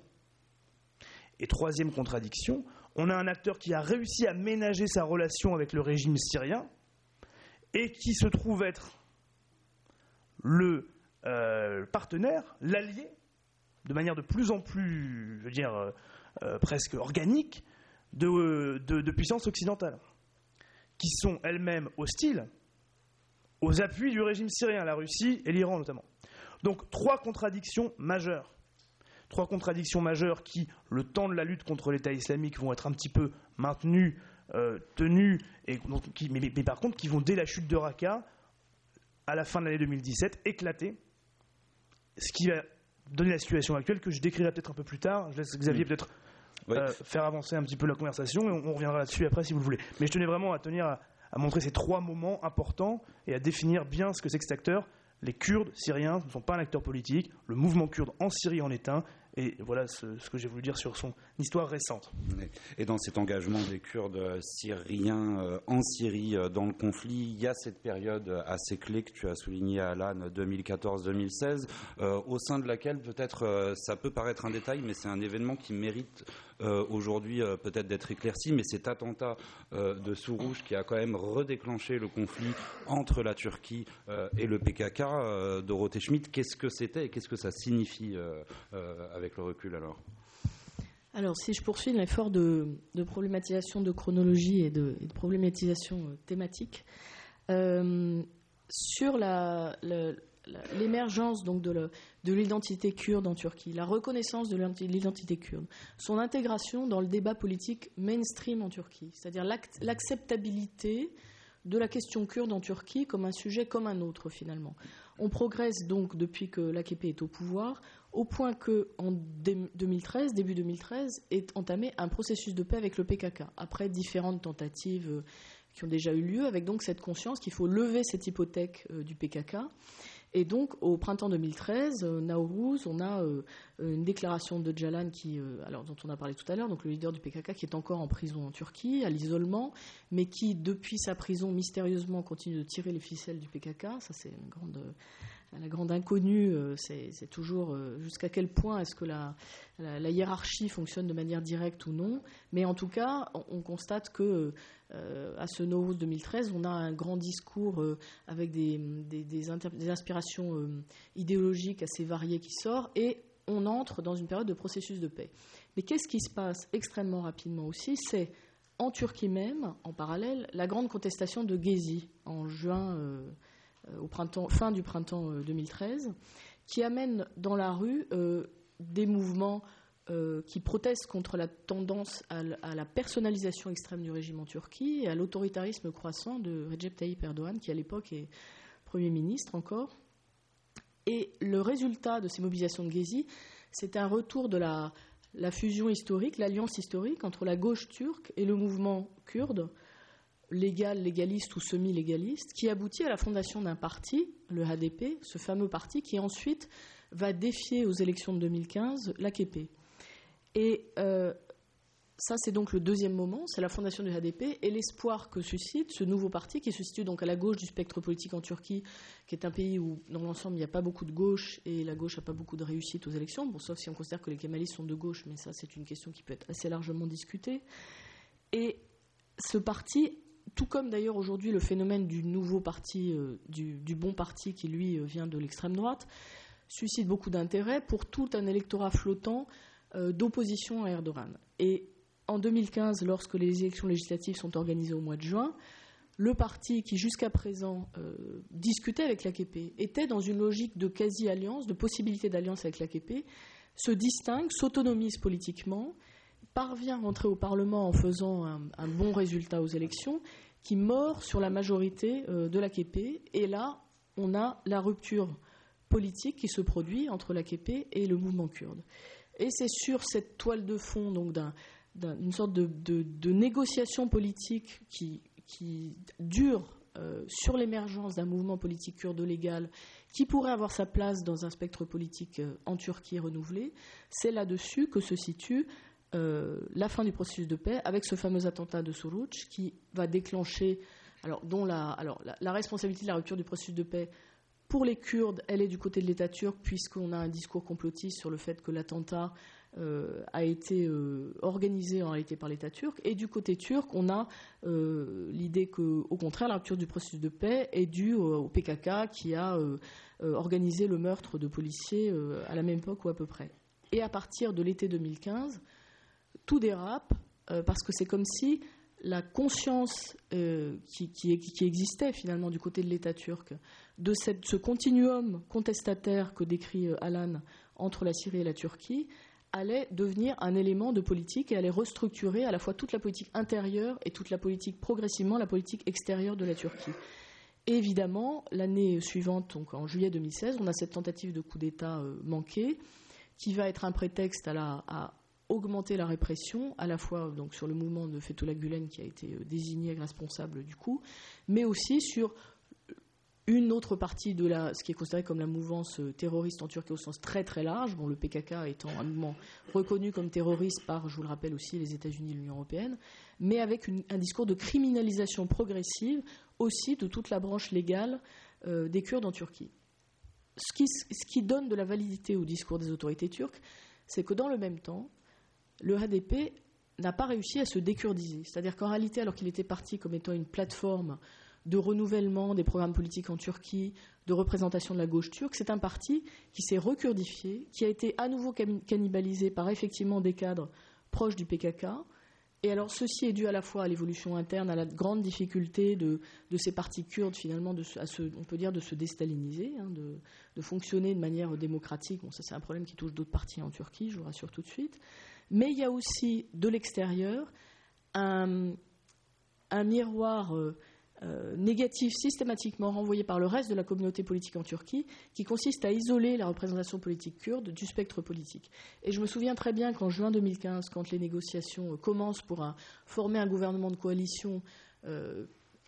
Et troisième contradiction, on a un acteur qui a réussi à ménager sa relation avec le régime syrien et qui se trouve être le partenaire, l'allié, de manière de plus en plus, je veux dire, presque organique, de puissances occidentales, qui sont elles-mêmes hostiles aux appuis du régime syrien, la Russie et l'Iran notamment. Donc trois contradictions majeures. Trois contradictions majeures qui, le temps de la lutte contre l'État islamique, vont être un petit peu maintenues, tenues, mais par contre qui vont, dès la chute de Raqqa, à la fin de l'année 2017, éclater, ce qui va donner la situation actuelle que je décrirai peut-être un peu plus tard. Je laisse Xavier peut-être faire avancer un petit peu la conversation et on reviendra là-dessus après si vous le voulez. Mais je tenais vraiment à montrer ces trois moments importants et à définir bien ce que c'est que cet acteur. Les Kurdes syriens ne sont pas un acteur politique, le mouvement kurde en Syrie en est un, et voilà ce que j'ai voulu dire sur son histoire récente. Et dans cet engagement des Kurdes syriens en Syrie, dans le conflit, il y a cette période assez clé que tu as soulignée, Alan, 2014-2016, au sein de laquelle peut-être ça peut paraître un détail, mais c'est un événement qui mérite aujourd'hui peut-être d'être éclairci, mais cet attentat de Sourouch qui a quand même redéclenché le conflit entre la Turquie et le PKK, Dorothée Schmitt, qu'est-ce que c'était et qu'est-ce que ça signifie avec le recul alors ? Alors, si je poursuis l'effort de problématisation de chronologie et de problématisation thématique, sur l'émergence donc de l'identité kurde en Turquie, la reconnaissance de l'identité kurde, son intégration dans le débat politique mainstream en Turquie, c'est-à-dire l'acceptabilité de la question kurde en Turquie comme un sujet comme un autre finalement. On progresse donc depuis que l'AKP est au pouvoir, au point qu'en début 2013, est entamé un processus de paix avec le PKK, après différentes tentatives qui ont déjà eu lieu, avec donc cette conscience qu'il faut lever cette hypothèque du PKK. Et donc, au printemps 2013, Nowruz, on a une déclaration de Öcalan, dont on a parlé tout à l'heure, donc le leader du PKK, qui est encore en prison en Turquie, à l'isolement, mais qui, depuis sa prison, mystérieusement continue de tirer les ficelles du PKK. Ça, c'est la grande inconnue. C'est toujours jusqu'à quel point est-ce que la hiérarchie fonctionne de manière directe ou non. Mais en tout cas, on constate que à ce Nowruz 2013, on a un grand discours avec des inspirations idéologiques assez variées qui sort, et on entre dans une période de processus de paix. Mais qu'est-ce qui se passe extrêmement rapidement aussi? C'est en Turquie même, en parallèle, la grande contestation de Gezi en juin, fin du printemps 2013, qui amène dans la rue des mouvements qui protestent contre la tendance à la personnalisation extrême du régime en Turquie et à l'autoritarisme croissant de Recep Tayyip Erdogan, qui à l'époque est Premier ministre encore. Et le résultat de ces mobilisations de Gezi, c'est un retour de la fusion historique, l'alliance historique entre la gauche turque et le mouvement kurde, légaliste ou semi-légaliste, qui aboutit à la fondation d'un parti, le HDP, ce fameux parti qui ensuite va défier aux élections de 2015 l'AKP. Et ça, c'est donc le deuxième moment, c'est la fondation du HDP et l'espoir que suscite ce nouveau parti qui se situe donc à la gauche du spectre politique en Turquie, qui est un pays où, dans l'ensemble, il n'y a pas beaucoup de gauche et la gauche n'a pas beaucoup de réussite aux élections, bon, sauf si on considère que les kémalistes sont de gauche, mais ça, c'est une question qui peut être assez largement discutée. Et ce parti, tout comme d'ailleurs aujourd'hui le phénomène du nouveau parti, du bon parti qui, lui, vient de l'extrême droite, suscite beaucoup d'intérêt pour tout un électorat flottant d'opposition à Erdogan. Et en 2015, lorsque les élections législatives sont organisées au mois de juin, le parti qui jusqu'à présent discutait avec l'AKP était dans une logique de quasi-alliance, de possibilité d'alliance avec l'AKP, se distingue, s'autonomise politiquement, parvient à rentrer au Parlement en faisant un bon résultat aux élections, qui mord sur la majorité de l'AKP. Et là, on a la rupture politique qui se produit entre l'AKP et le mouvement kurde. Et c'est sur cette toile de fond donc d'une sorte de négociation politique qui dure sur l'émergence d'un mouvement politique kurde légal qui pourrait avoir sa place dans un spectre politique en Turquie renouvelé. C'est là-dessus que se situe la fin du processus de paix avec ce fameux attentat de Suruç qui va déclencher, dont la responsabilité de la rupture du processus de paix pour les Kurdes, elle est du côté de l'État turc, puisqu'on a un discours complotiste sur le fait que l'attentat a été organisé en réalité par l'État turc. Et du côté turc, on a l'idée qu'au contraire, la rupture du processus de paix est due au PKK qui a organisé le meurtre de policiers à la même époque ou à peu près. Et à partir de l'été 2015, tout dérape, parce que c'est comme si la conscience qui existait finalement du côté de l'État turc, de ce continuum contestataire que décrit Alan entre la Syrie et la Turquie, allait devenir un élément de politique et allait restructurer à la fois toute la politique intérieure et toute la politique, progressivement, la politique extérieure de la Turquie. Et évidemment, l'année suivante, donc en juillet 2016, on a cette tentative de coup d'État manquée qui va être un prétexte à augmenter la répression, à la fois donc, sur le mouvement de Fethullah Gülen qui a été désigné responsable du coup, mais aussi sur une autre partie de ce qui est considéré comme la mouvance terroriste en Turquie au sens très très large, le PKK étant un mouvement reconnu comme terroriste par, je vous le rappelle aussi, les États-Unis et l'Union européenne, mais avec un discours de criminalisation progressive aussi de toute la branche légale des Kurdes en Turquie. Ce qui donne de la validité au discours des autorités turques, c'est que dans le même temps, le HDP n'a pas réussi à se dékurdiser. C'est-à-dire qu'en réalité, alors qu'il était parti comme étant une plateforme de renouvellement des programmes politiques en Turquie, de représentation de la gauche turque, c'est un parti qui s'est rekurdifié, qui a été à nouveau cannibalisé par effectivement des cadres proches du PKK. Et alors ceci est dû à la fois à l'évolution interne, à la grande difficulté de ces partis kurdes finalement, on peut dire de se déstaliniser, de fonctionner de manière démocratique. Bon, ça c'est un problème qui touche d'autres partis en Turquie, je vous rassure tout de suite. Mais il y a aussi de l'extérieur un miroir négatif systématiquement renvoyé par le reste de la communauté politique en Turquie qui consiste à isoler la représentation politique kurde du spectre politique. Et je me souviens très bien qu'en juin 2015, quand les négociations commencent pour former un gouvernement de coalition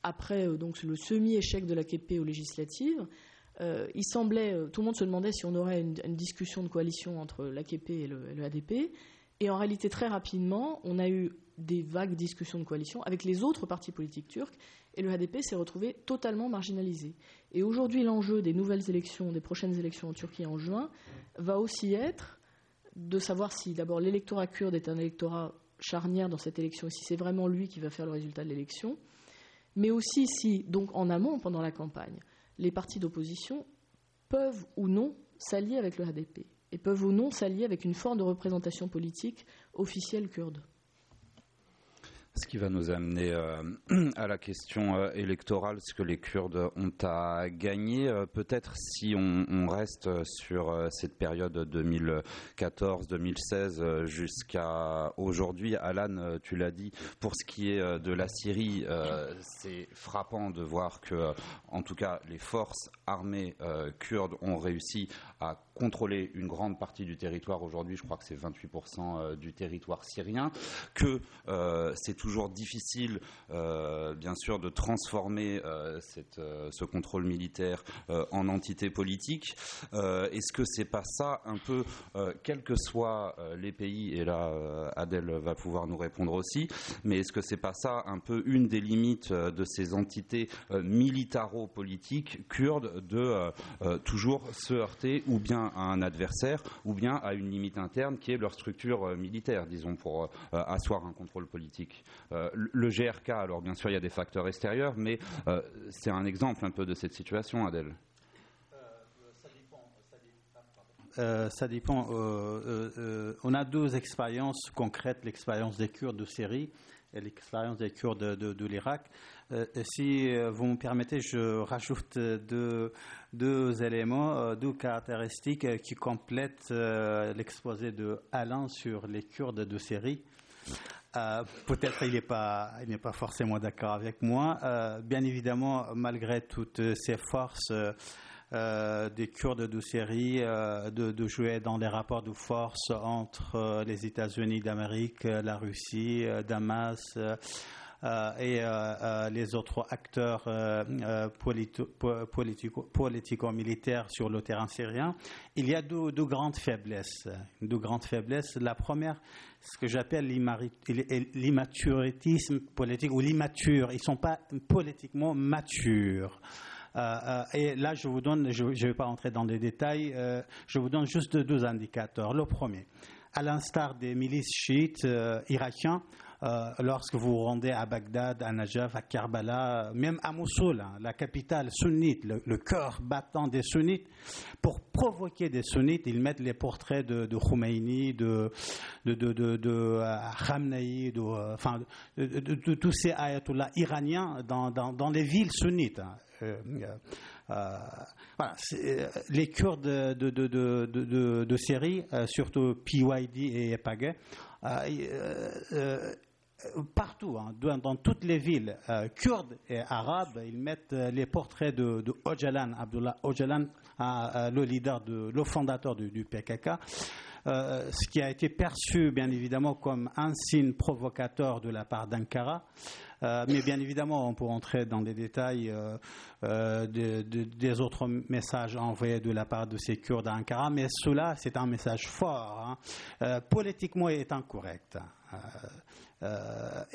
après donc le semi-échec de l'AKP aux législatives, il semblait, tout le monde se demandait si on aurait une discussion de coalition entre l'AKP et le HDP. Et en réalité, très rapidement, on a eu des vagues discussions de coalition avec les autres partis politiques turcs, et le HDP s'est retrouvé totalement marginalisé. Et aujourd'hui, l'enjeu des nouvelles élections, des prochaines élections en Turquie en juin, va aussi être de savoir si d'abord l'électorat kurde est un électorat charnière dans cette élection, et si c'est vraiment lui qui va faire le résultat de l'élection, mais aussi si, donc en amont, pendant la campagne, les partis d'opposition peuvent ou non s'allier avec le HDP et peuvent ou non s'allier avec une forme de représentation politique officielle kurde. Ce qui va nous amener à la question électorale, ce que les Kurdes ont à gagner. Peut-être si on reste sur cette période 2014-2016 jusqu'à aujourd'hui. Alan, tu l'as dit, pour ce qui est de la Syrie, c'est frappant de voir que, en tout cas, les forces armées kurdes ont réussi à contrôler une grande partie du territoire. Aujourd'hui, je crois que c'est 28% du territoire syrien, que c'est toujours difficile, bien sûr, de transformer ce contrôle militaire en entité politique. Est-ce que c'est pas ça, un peu, quels que soient les pays, et là, Adel va pouvoir nous répondre aussi, mais est-ce que c'est pas ça, un peu, une des limites de ces entités militaro-politiques kurdes, de toujours se heurter ou bien à un adversaire, ou bien à une limite interne qui est leur structure militaire, disons, pour asseoir un contrôle politique. Le GRK, alors bien sûr il y a des facteurs extérieurs, mais c'est un exemple un peu de cette situation, Adel. Ça dépend. On a deux expériences concrètes, l'expérience des Kurdes de Syrie et l'expérience des Kurdes de l'Irak. Si vous me permettez, je rajoute deux éléments, deux caractéristiques qui complètent l'exposé de Alain sur les Kurdes de Syrie. Peut-être il n'est pas forcément d'accord avec moi. Bien évidemment, malgré toutes ces forces des Kurdes de Syrie, de jouer dans les rapports de force entre les États-Unis d'Amérique, la Russie, Damas et les autres acteurs politico-militaires sur le terrain syrien, il y a deux grandes faiblesses. La première, ce que j'appelle l'immaturitisme politique, ou l'immature. Ils ne sont pas politiquement matures. Et là, je ne vais pas rentrer dans les détails, je vous donne juste deux indicateurs. Le premier, à l'instar des milices chiites irakiens, lorsque vous vous rendez à Bagdad, à Najaf, à Karbala, même à Mossoul, la capitale sunnite, le cœur battant des sunnites, pour provoquer des sunnites, ils mettent les portraits de Khomeini, de Khamenei, de tous ces ayatollahs iraniens dans les villes sunnites. Voilà, les Kurdes de Syrie, surtout PYD et YPG, partout, dans toutes les villes kurdes et arabes, ils mettent les portraits de Öcalan, Abdullah Öcalan, le fondateur du PKK. Ce qui a été perçu bien évidemment comme un signe provocateur de la part d'Ankara, mais bien évidemment on peut entrer dans les détails des autres messages envoyés de la part de ces Kurdes à Ankara, mais cela c'est un message fort, politiquement est incorrect.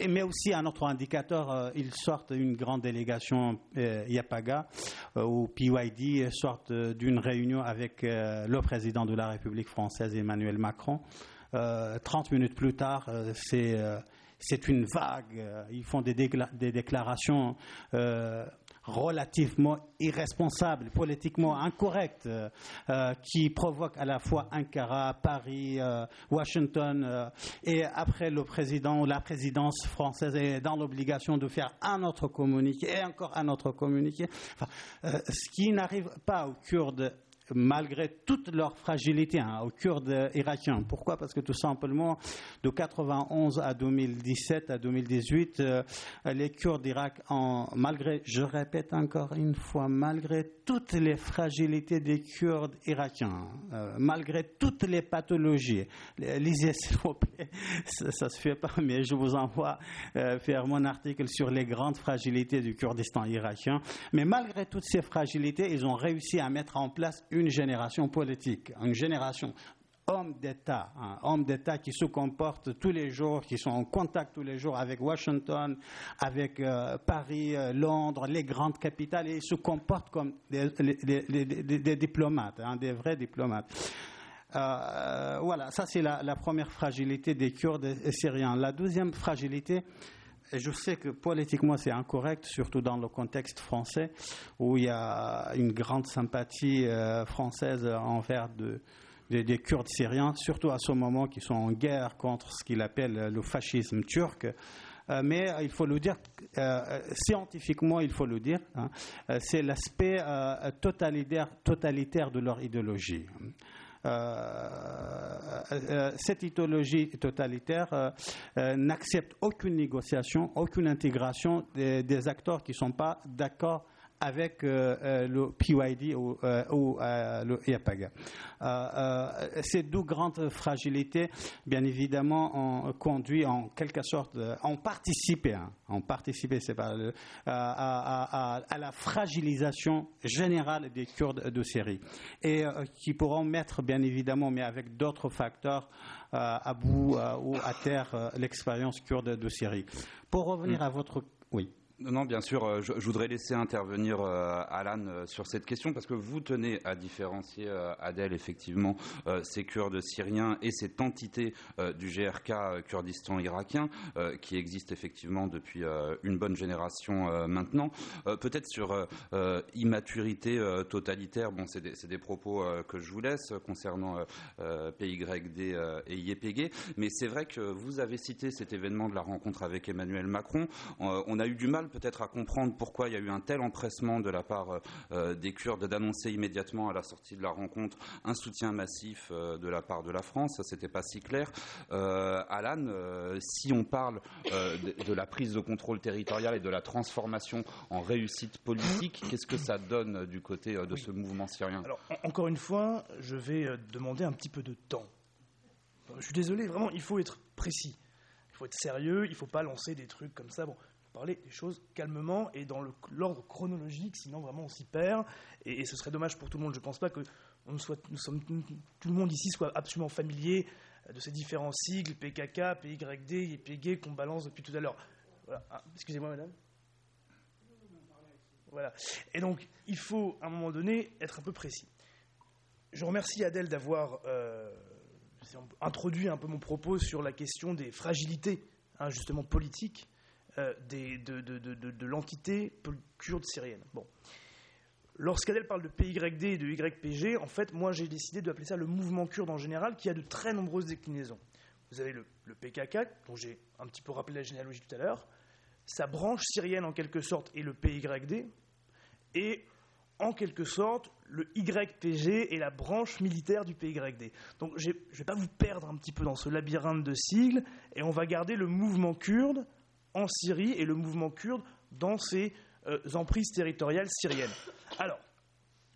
Mais aussi un autre indicateur, ils sortent une grande délégation YPG ou PYD sortent d'une réunion avec le président de la République française Emmanuel Macron. 30 minutes plus tard, c'est une vague. Ils font des déclarations relativement irresponsables, politiquement incorrectes, qui provoquent à la fois Ankara, Paris, Washington, et après le président ou la présidence française est dans l'obligation de faire un autre communiqué et encore un autre communiqué. Ce qui n'arrive pas aux Kurdes malgré toute leur fragilité aux Kurdes irakiens. Pourquoi? Parce que tout simplement, de 91 à 2017, à 2018, les Kurdes d'Irak, malgré, je répète encore une fois, malgré toutes les fragilités des Kurdes irakiens, malgré toutes les pathologies, lisez s'il vous plaît, ça se fait pas, mais je vous envoie faire mon article sur les grandes fragilités du Kurdistan irakien. Mais malgré toutes ces fragilités, ils ont réussi à mettre en place une génération politique, une génération hommes d'État qui se comportent tous les jours, qui sont en contact tous les jours avec Washington, avec Paris, Londres, les grandes capitales, et ils se comportent comme des diplomates, des vrais diplomates. Voilà, ça c'est la première fragilité des Kurdes syriens. La deuxième fragilité, je sais que politiquement c'est incorrect, surtout dans le contexte français, où il y a une grande sympathie française envers des Kurdes syriens, surtout à ce moment qu'ils sont en guerre contre ce qu'il appelle le fascisme turc. Mais il faut le dire, scientifiquement il faut le dire, c'est l'aspect totalitaire de leur idéologie. Cette idéologie totalitaire n'accepte aucune négociation, aucune intégration des acteurs qui ne sont pas d'accord avec le PYD ou le YPG. Ces deux grandes fragilités, bien évidemment, ont conduit en quelque sorte, ont participé, c'est pas à la fragilisation générale des Kurdes de Syrie, et qui pourront mettre, bien évidemment, mais avec d'autres facteurs, à bout ou à terre l'expérience kurde de Syrie. Pour revenir à votre... Oui. Non, bien sûr, je voudrais laisser intervenir Alan sur cette question, parce que vous tenez à différencier, Adel, effectivement, ces Kurdes syriens et cette entité du GRK Kurdistan irakien, qui existe effectivement depuis une bonne génération maintenant. Peut-être sur immaturité totalitaire, bon, c'est des propos que je vous laisse concernant PYD et YPG, mais c'est vrai que vous avez cité cet événement de la rencontre avec Emmanuel Macron. On a eu du mal peut-être à comprendre pourquoi il y a eu un tel empressement de la part des Kurdes d'annoncer immédiatement à la sortie de la rencontre un soutien massif de la part de la France. Ça, c'était pas si clair. Alan, si on parle de la prise de contrôle territorial et de la transformation en réussite politique, qu'est-ce que ça donne du côté de ce mouvement syrien? Alors, encore une fois, je vais demander un petit peu de temps. Je suis désolé, vraiment, il faut être précis. Il faut être sérieux, il ne faut pas lancer des trucs comme ça. Bon, parler des choses calmement et dans l'ordre chronologique, sinon vraiment on s'y perd et ce serait dommage pour tout le monde. Je ne pense pas que tout le monde ici soit absolument familier de ces différents sigles, PKK, PYD, YPG qu'on balance depuis tout à l'heure. Voilà. Ah, excusez-moi madame. Voilà. Et donc il faut à un moment donné être un peu précis. Je remercie Adel d'avoir introduit un peu mon propos sur la question des fragilités, justement politiques, de l'entité kurde syrienne. Bon. Lorsqu'Adel parle de PYD et de YPG, en fait, moi j'ai décidé d'appeler ça le mouvement kurde en général, qui a de très nombreuses déclinaisons. Vous avez le PKK, dont j'ai un petit peu rappelé la généalogie tout à l'heure, sa branche syrienne en quelque sorte est le PYD, et en quelque sorte le YPG est la branche militaire du PYD. Donc je ne vais pas vous perdre un petit peu dans ce labyrinthe de sigles, et on va garder le mouvement kurde en Syrie et le mouvement kurde dans ses emprises territoriales syriennes. Alors,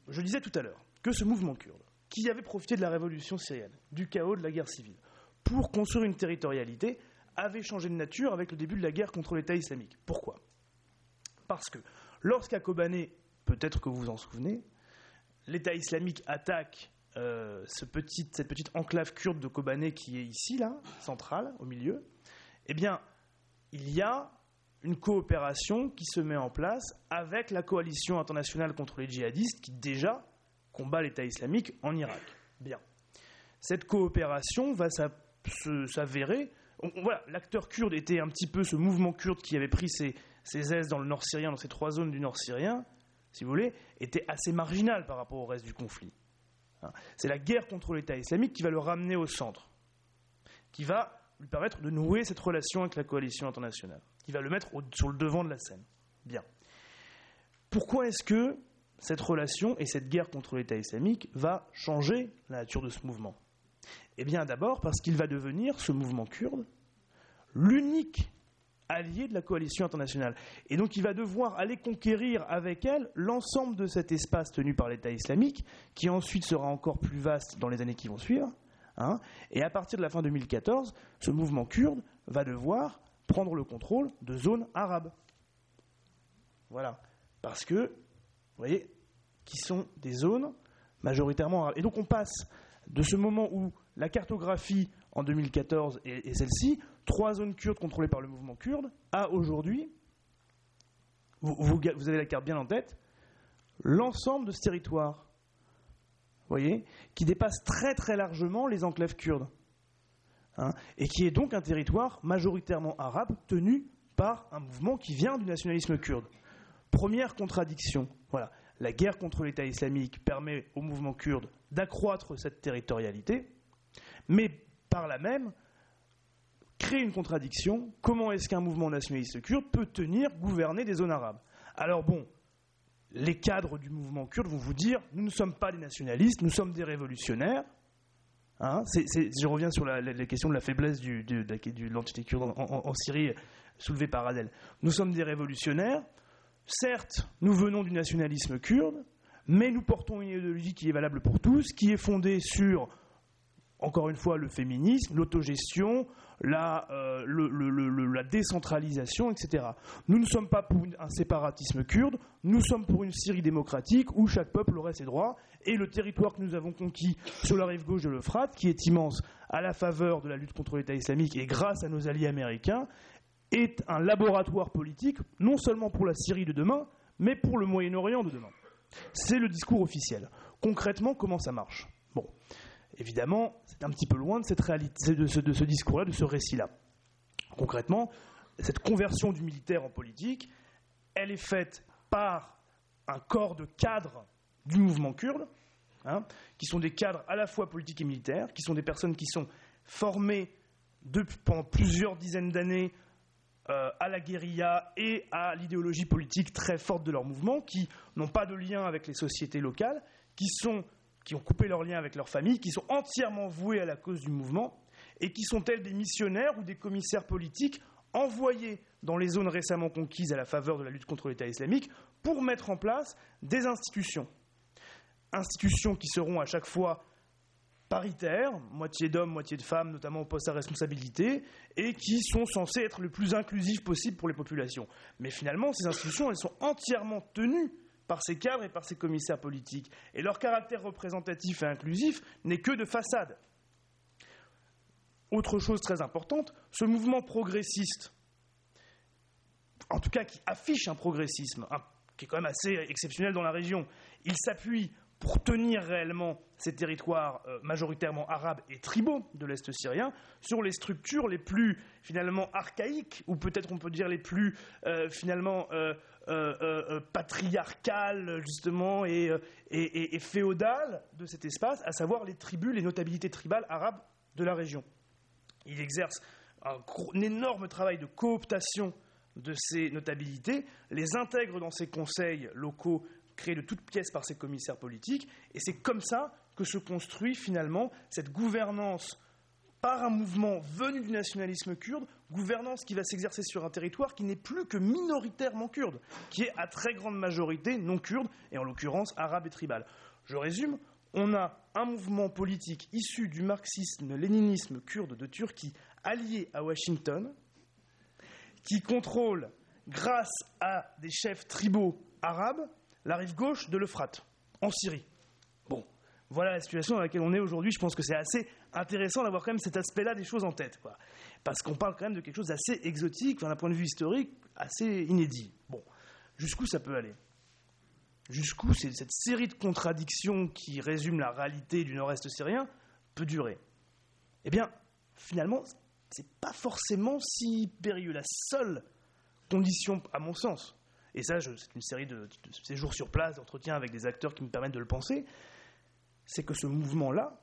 je disais tout à l'heure que ce mouvement kurde, qui avait profité de la révolution syrienne, du chaos de la guerre civile, pour construire une territorialité, avait changé de nature avec le début de la guerre contre l'État islamique. Pourquoi? Parce que lorsqu'à Kobané, peut-être que vous vous en souvenez, l'État islamique attaque cette petite enclave kurde de Kobané qui est ici, là, centrale, au milieu, eh bien, il y a une coopération qui se met en place avec la coalition internationale contre les djihadistes qui déjà combat l'État islamique en Irak. Bien. Cette coopération va s'avérer... Voilà, l'acteur kurde était un petit peu ce mouvement kurde qui avait pris ses aises dans le nord syrien, dans ces 3 zones du nord syrien, si vous voulez, était assez marginal par rapport au reste du conflit. C'est la guerre contre l'État islamique qui va le ramener au centre, qui va lui permettre de nouer cette relation avec la coalition internationale, qui va le mettre sur le devant de la scène. Bien. Pourquoi est-ce que cette relation et cette guerre contre l'État islamique va changer la nature de ce mouvement? Eh bien d'abord parce qu'il va devenir, ce mouvement kurde, l'unique allié de la coalition internationale. Et donc il va devoir aller conquérir avec elle l'ensemble de cet espace tenu par l'État islamique, qui ensuite sera encore plus vaste dans les années qui vont suivre. Et à partir de la fin 2014, ce mouvement kurde va devoir prendre le contrôle de zones arabes. Voilà. Parce que, vous voyez, qui sont des zones majoritairement arabes. Et donc on passe de ce moment où la cartographie en 2014 est celle-ci, 3 zones kurdes contrôlées par le mouvement kurde, à aujourd'hui, vous avez la carte bien en tête, l'ensemble de ce territoire, vous voyez, qui dépasse très très largement les enclaves kurdes, et qui est donc un territoire majoritairement arabe tenu par un mouvement qui vient du nationalisme kurde. Première contradiction, voilà. La guerre contre l'État islamique permet au mouvement kurde d'accroître cette territorialité, mais par là même, crée une contradiction. Comment est-ce qu'un mouvement nationaliste kurde peut gouverner des zones arabes? Alors bon, les cadres du mouvement kurde vont vous dire « nous ne sommes pas des nationalistes, nous sommes des révolutionnaires ». Je reviens sur la question de la faiblesse de l'entité kurde en Syrie soulevée par Adel. Nous sommes des révolutionnaires. Certes, nous venons du nationalisme kurde, mais nous portons une idéologie qui est valable pour tous, qui est fondée sur, encore une fois, le féminisme, l'autogestion, la décentralisation, etc. Nous ne sommes pas pour un séparatisme kurde, nous sommes pour une Syrie démocratique où chaque peuple aurait ses droits, et le territoire que nous avons conquis sur la rive gauche de l'Euphrate, qui est immense à la faveur de la lutte contre l'État islamique et grâce à nos alliés américains, est un laboratoire politique, non seulement pour la Syrie de demain, mais pour le Moyen-Orient de demain. C'est le discours officiel. Concrètement, comment ça marche? Bon, évidemment, c'est un petit peu loin de cette réalité, de ce discours-là, de ce récit-là. Concrètement, cette conversion du militaire en politique, elle est faite par un corps de cadres du mouvement kurde, qui sont des cadres à la fois politiques et militaires, qui sont des personnes qui sont formées pendant plusieurs dizaines d'années à la guérilla et à l'idéologie politique très forte de leur mouvement, qui n'ont pas de lien avec les sociétés locales, qui ont coupé leurs liens avec leurs familles, qui sont entièrement voués à la cause du mouvement, et qui sont tels des missionnaires ou des commissaires politiques envoyés dans les zones récemment conquises à la faveur de la lutte contre l'État islamique pour mettre en place des institutions. Institutions qui seront à chaque fois paritaires, moitié d'hommes, moitié de femmes, notamment au poste à responsabilité, et qui sont censées être le plus inclusives possible pour les populations. Mais finalement, ces institutions, elles sont entièrement tenues par ces cadres et par ces commissaires politiques. Et leur caractère représentatif et inclusif n'est que de façade. Autre chose très importante, ce mouvement progressiste, en tout cas qui affiche un progressisme, qui est quand même assez exceptionnel dans la région, il s'appuie pour tenir réellement ces territoires majoritairement arabes et tribaux de l'Est syrien, sur les structures les plus finalement archaïques, ou peut-être on peut dire les plus patriarcales justement et féodales de cet espace, à savoir les tribus, les notabilités tribales arabes de la région. Il exerce un énorme travail de cooptation de ces notabilités, les intègre dans ses conseils locaux créé de toutes pièces par ses commissaires politiques, et c'est comme ça que se construit finalement cette gouvernance par un mouvement venu du nationalisme kurde, gouvernance qui va s'exercer sur un territoire qui n'est plus que minoritairement kurde, qui est à très grande majorité non kurde, et en l'occurrence arabe et tribal. Je résume, on a un mouvement politique issu du marxisme-léninisme kurde de Turquie, allié à Washington, qui contrôle, grâce à des chefs tribaux arabes, la rive gauche de l'Euphrate, en Syrie. Bon, voilà la situation dans laquelle on est aujourd'hui. Je pense que c'est assez intéressant d'avoir quand même cet aspect-là des choses en tête, quoi. Parce qu'on parle quand même de quelque chose d'assez exotique, d'un point de vue historique, assez inédit. Bon, jusqu'où ça peut aller? Jusqu'où cette série de contradictions qui résument la réalité du nord-est syrien peut durer? Eh bien, finalement, c'est pas forcément si périlleux. La seule condition, à mon sens, et ça, c'est une série de séjours sur place, d'entretiens avec des acteurs qui me permettent de le penser, c'est que ce mouvement-là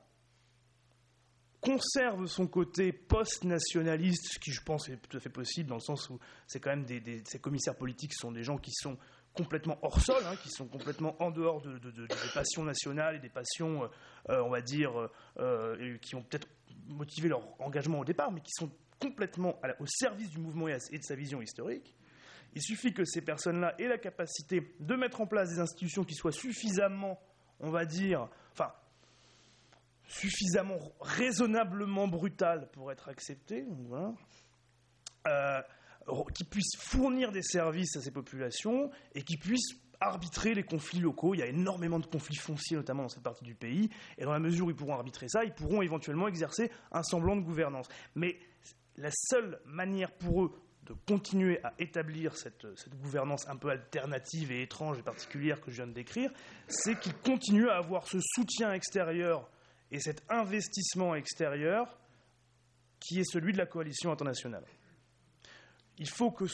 conserve son côté post-nationaliste, ce qui, je pense, est tout à fait possible, dans le sens où c'est quand même ces commissaires politiques sont des gens qui sont complètement hors sol, qui sont complètement en dehors des passions nationales et des passions, on va dire, qui ont peut-être motivé leur engagement au départ, mais qui sont complètement au service du mouvement et de sa vision historique. Il suffit que ces personnes-là aient la capacité de mettre en place des institutions qui soient suffisamment, on va dire, suffisamment raisonnablement brutales pour être acceptées, voilà, qui puissent fournir des services à ces populations et qui puissent arbitrer les conflits locaux. Il y a énormément de conflits fonciers, notamment dans cette partie du pays, et dans la mesure où ils pourront arbitrer ça, ils pourront éventuellement exercer un semblant de gouvernance. Mais la seule manière pour eux de continuer à établir cette gouvernance un peu alternative et étrange et particulière que je viens de décrire, c'est qu'ils continuent à avoir ce soutien extérieur et cet investissement extérieur qui est celui de la coalition internationale. Il faut que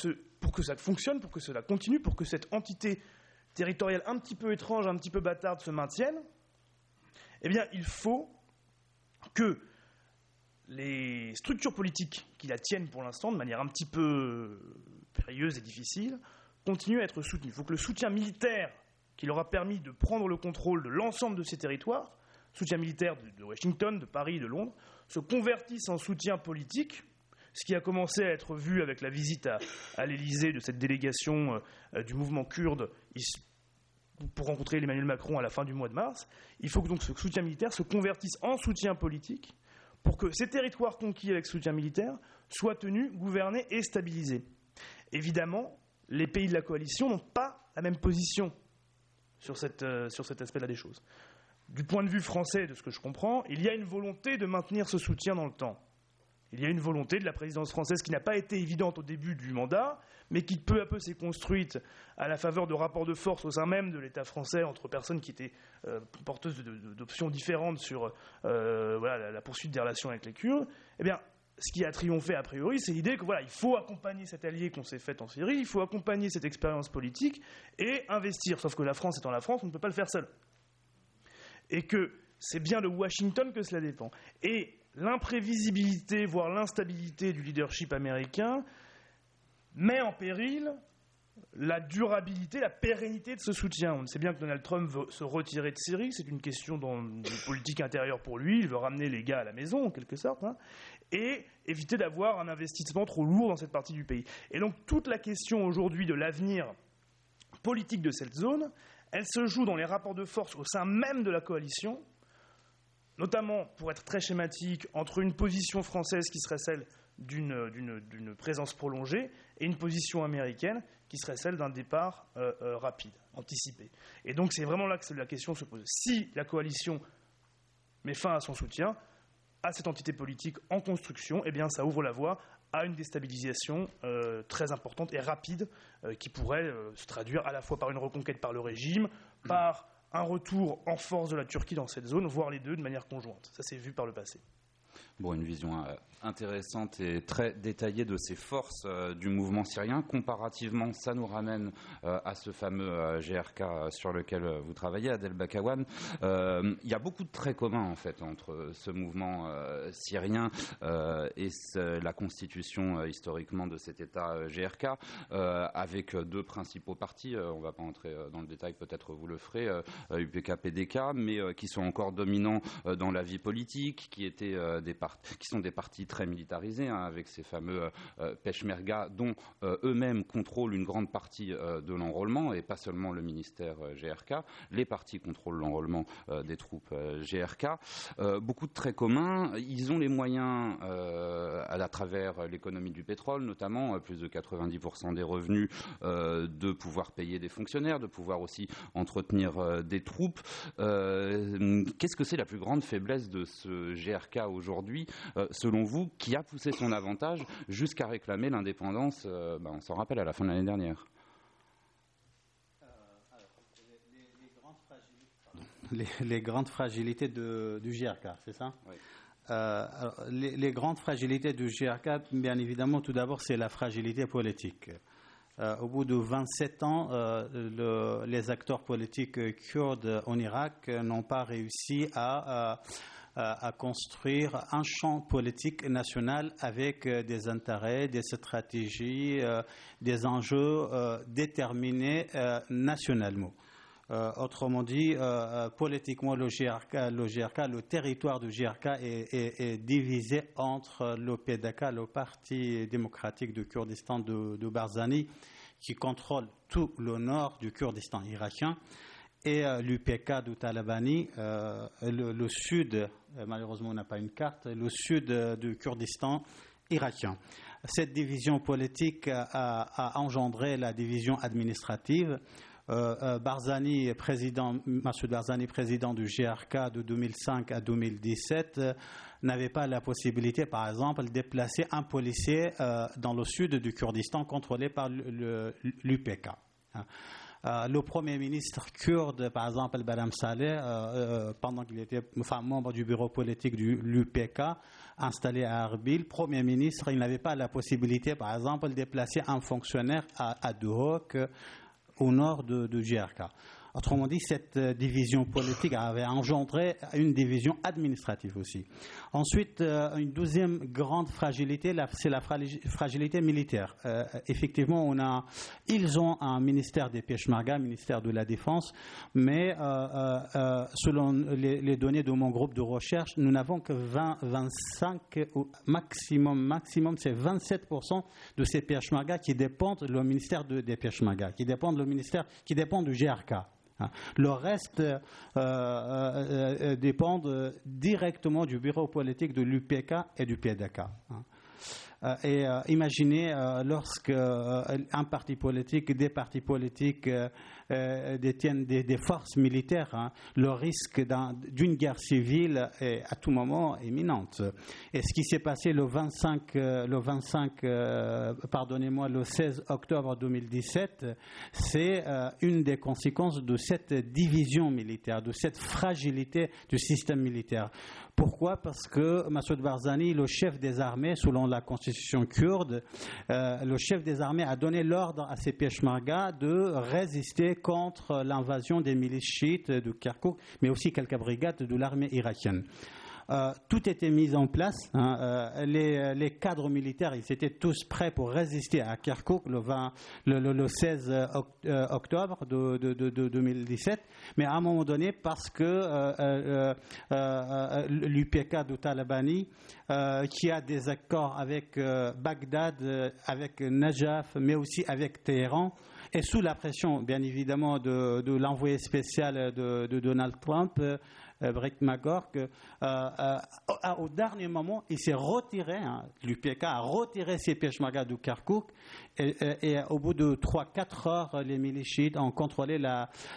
pour que ça fonctionne, pour que cela continue, pour que cette entité territoriale un petit peu étrange, un petit peu bâtarde se maintienne, eh bien, il faut que les structures politiques qui la tiennent pour l'instant, de manière un petit peu périlleuse et difficile, continuent à être soutenues. Il faut que le soutien militaire qui leur a permis de prendre le contrôle de l'ensemble de ces territoires, soutien militaire de Washington, de Paris, de Londres, se convertisse en soutien politique, ce qui a commencé à être vu avec la visite à l'Élysée de cette délégation du mouvement kurde pour rencontrer Emmanuel Macron à la fin du mois de mars. Il faut que donc ce soutien militaire se convertisse en soutien politique pour que ces territoires conquis avec soutien militaire soient tenus, gouvernés et stabilisés. Évidemment, les pays de la coalition n'ont pas la même position sur cet aspect-là des choses. Du point de vue français, de ce que je comprends, il y a une volonté de maintenir ce soutien dans le temps. Il y a une volonté de la présidence française qui n'a pas été évidente au début du mandat, mais qui peu à peu s'est construite à la faveur de rapports de force au sein même de l'État français entre personnes qui étaient porteuses d'options différentes sur la poursuite des relations avec les Kurdes. Eh bien, ce qui a triomphé a priori, c'est l'idée que il faut accompagner cet allié qu'on s'est fait en Syrie, il faut accompagner cette expérience politique et investir. Sauf que la France étant la France, on ne peut pas le faire seul. Et que c'est bien de Washington que cela dépend. Et l'imprévisibilité, voire l'instabilité du leadership américain met en péril la durabilité, la pérennité de ce soutien. On sait bien que Donald Trump veut se retirer de Syrie, c'est une question de politique intérieure pour lui, il veut ramener les gars à la maison en quelque sorte, et éviter d'avoir un investissement trop lourd dans cette partie du pays. Et donc toute la question aujourd'hui de l'avenir politique de cette zone, elle se joue dans les rapports de force au sein même de la coalition, notamment, pour être très schématique, entre une position française qui serait celle d'une présence prolongée et une position américaine qui serait celle d'un départ rapide, anticipé. Et donc c'est vraiment là que la question se pose. Si la coalition met fin à son soutien à cette entité politique en construction, eh bien ça ouvre la voie à une déstabilisation très importante et rapide qui pourrait se traduire à la fois par une reconquête par le régime, par un retour en force de la Turquie dans cette zone, voire les deux de manière conjointe. Ça s'est vu par le passé. Bon, une vision intéressante et très détaillée de ces forces du mouvement syrien. Comparativement, ça nous ramène à ce fameux GRK sur lequel vous travaillez, Adel Bakawan. Il y a beaucoup de traits communs, en fait, entre ce mouvement syrien et la constitution historiquement de cet État GRK, avec deux principaux partis. On ne va pas entrer dans le détail, peut-être vous le ferez, UPK-PDK, mais qui sont encore dominants dans la vie politique, qui sont des partis très militarisés, avec ces fameux Peshmerga, dont eux-mêmes contrôlent une grande partie de l'enrôlement, et pas seulement le ministère GRK. Les partis contrôlent l'enrôlement des troupes GRK. Beaucoup de traits communs. Ils ont les moyens, à travers l'économie du pétrole, notamment, plus de 90% des revenus, de pouvoir payer des fonctionnaires, de pouvoir aussi entretenir des troupes. Qu'est-ce que c'est la plus grande faiblesse de ce GRK aujourd'hui, selon vous, qui a poussé son avantage jusqu'à réclamer l'indépendance, on s'en rappelle, à la fin de l'année dernière? Les grandes fragilités du GRK, c'est ça? Oui. Les grandes fragilités du GRK, bien évidemment, tout d'abord, c'est la fragilité politique. Au bout de 27 ans, les acteurs politiques kurdes en Irak n'ont pas réussi à à construire un champ politique national avec des intérêts, des stratégies, des enjeux déterminés nationalement. Autrement dit, politiquement, le territoire du GRK est divisé entre le PDK, le Parti démocratique du Kurdistan de Barzani, qui contrôle tout le nord du Kurdistan irakien, et l'UPK du Talabani, le sud, malheureusement on n'a pas une carte, le sud du Kurdistan irakien. Cette division politique a engendré la division administrative. Massoud Barzani, président du GRK de 2005 à 2017, n'avait pas la possibilité, par exemple, de déplacer un policier dans le sud du Kurdistan contrôlé par l'UPK. Le Premier ministre kurde, par exemple, Baram Saleh, pendant qu'il était membre du bureau politique de l'UPK, installé à Arbil, Premier ministre, il n'avait pas la possibilité, par exemple, de déplacer un fonctionnaire à Duhok, au nord du GRK. Autrement dit, cette division politique avait engendré une division administrative aussi. Ensuite, une deuxième grande fragilité, c'est la fragilité militaire. Effectivement, ils ont un ministère des Peshmerga, ministère de la Défense, mais selon les données de mon groupe de recherche, nous n'avons que 25, maximum, c'est 27% de ces Peshmerga qui dépendent du ministère des Peshmerga, qui dépendent du GRK. Le reste dépend directement du bureau politique de l'UPK et du PDK. Imaginez lorsque un parti politique, des partis politiques détiennent des forces militaires, le risque d'une guerre civile est à tout moment imminente. Et ce qui s'est passé le 16 octobre 2017, c'est une des conséquences de cette division militaire, de cette fragilité du système militaire. Pourquoi ? Parce que Massoud Barzani, le chef des armées, selon la constitution kurde, le chef des armées a donné l'ordre à ses Peshmerga de résister contre l'invasion des milices chiites de Kirkouk, mais aussi quelques brigades de l'armée irakienne. Tout était mis en place. Les cadres militaires, ils étaient tous prêts pour résister à Kirkouk le 16 octobre de 2017. Mais à un moment donné, parce que l'UPK de Talabani, qui a des accords avec Bagdad, avec Najaf, mais aussi avec Téhéran, et sous la pression, bien évidemment, de l'envoyé spécial de Donald Trump, Brett McGurk, au dernier moment, il s'est retiré, l'UPK a retiré ses Peshmerga de Kirkouk, et au bout de 3-4 heures, les milices chiites ont contrôlé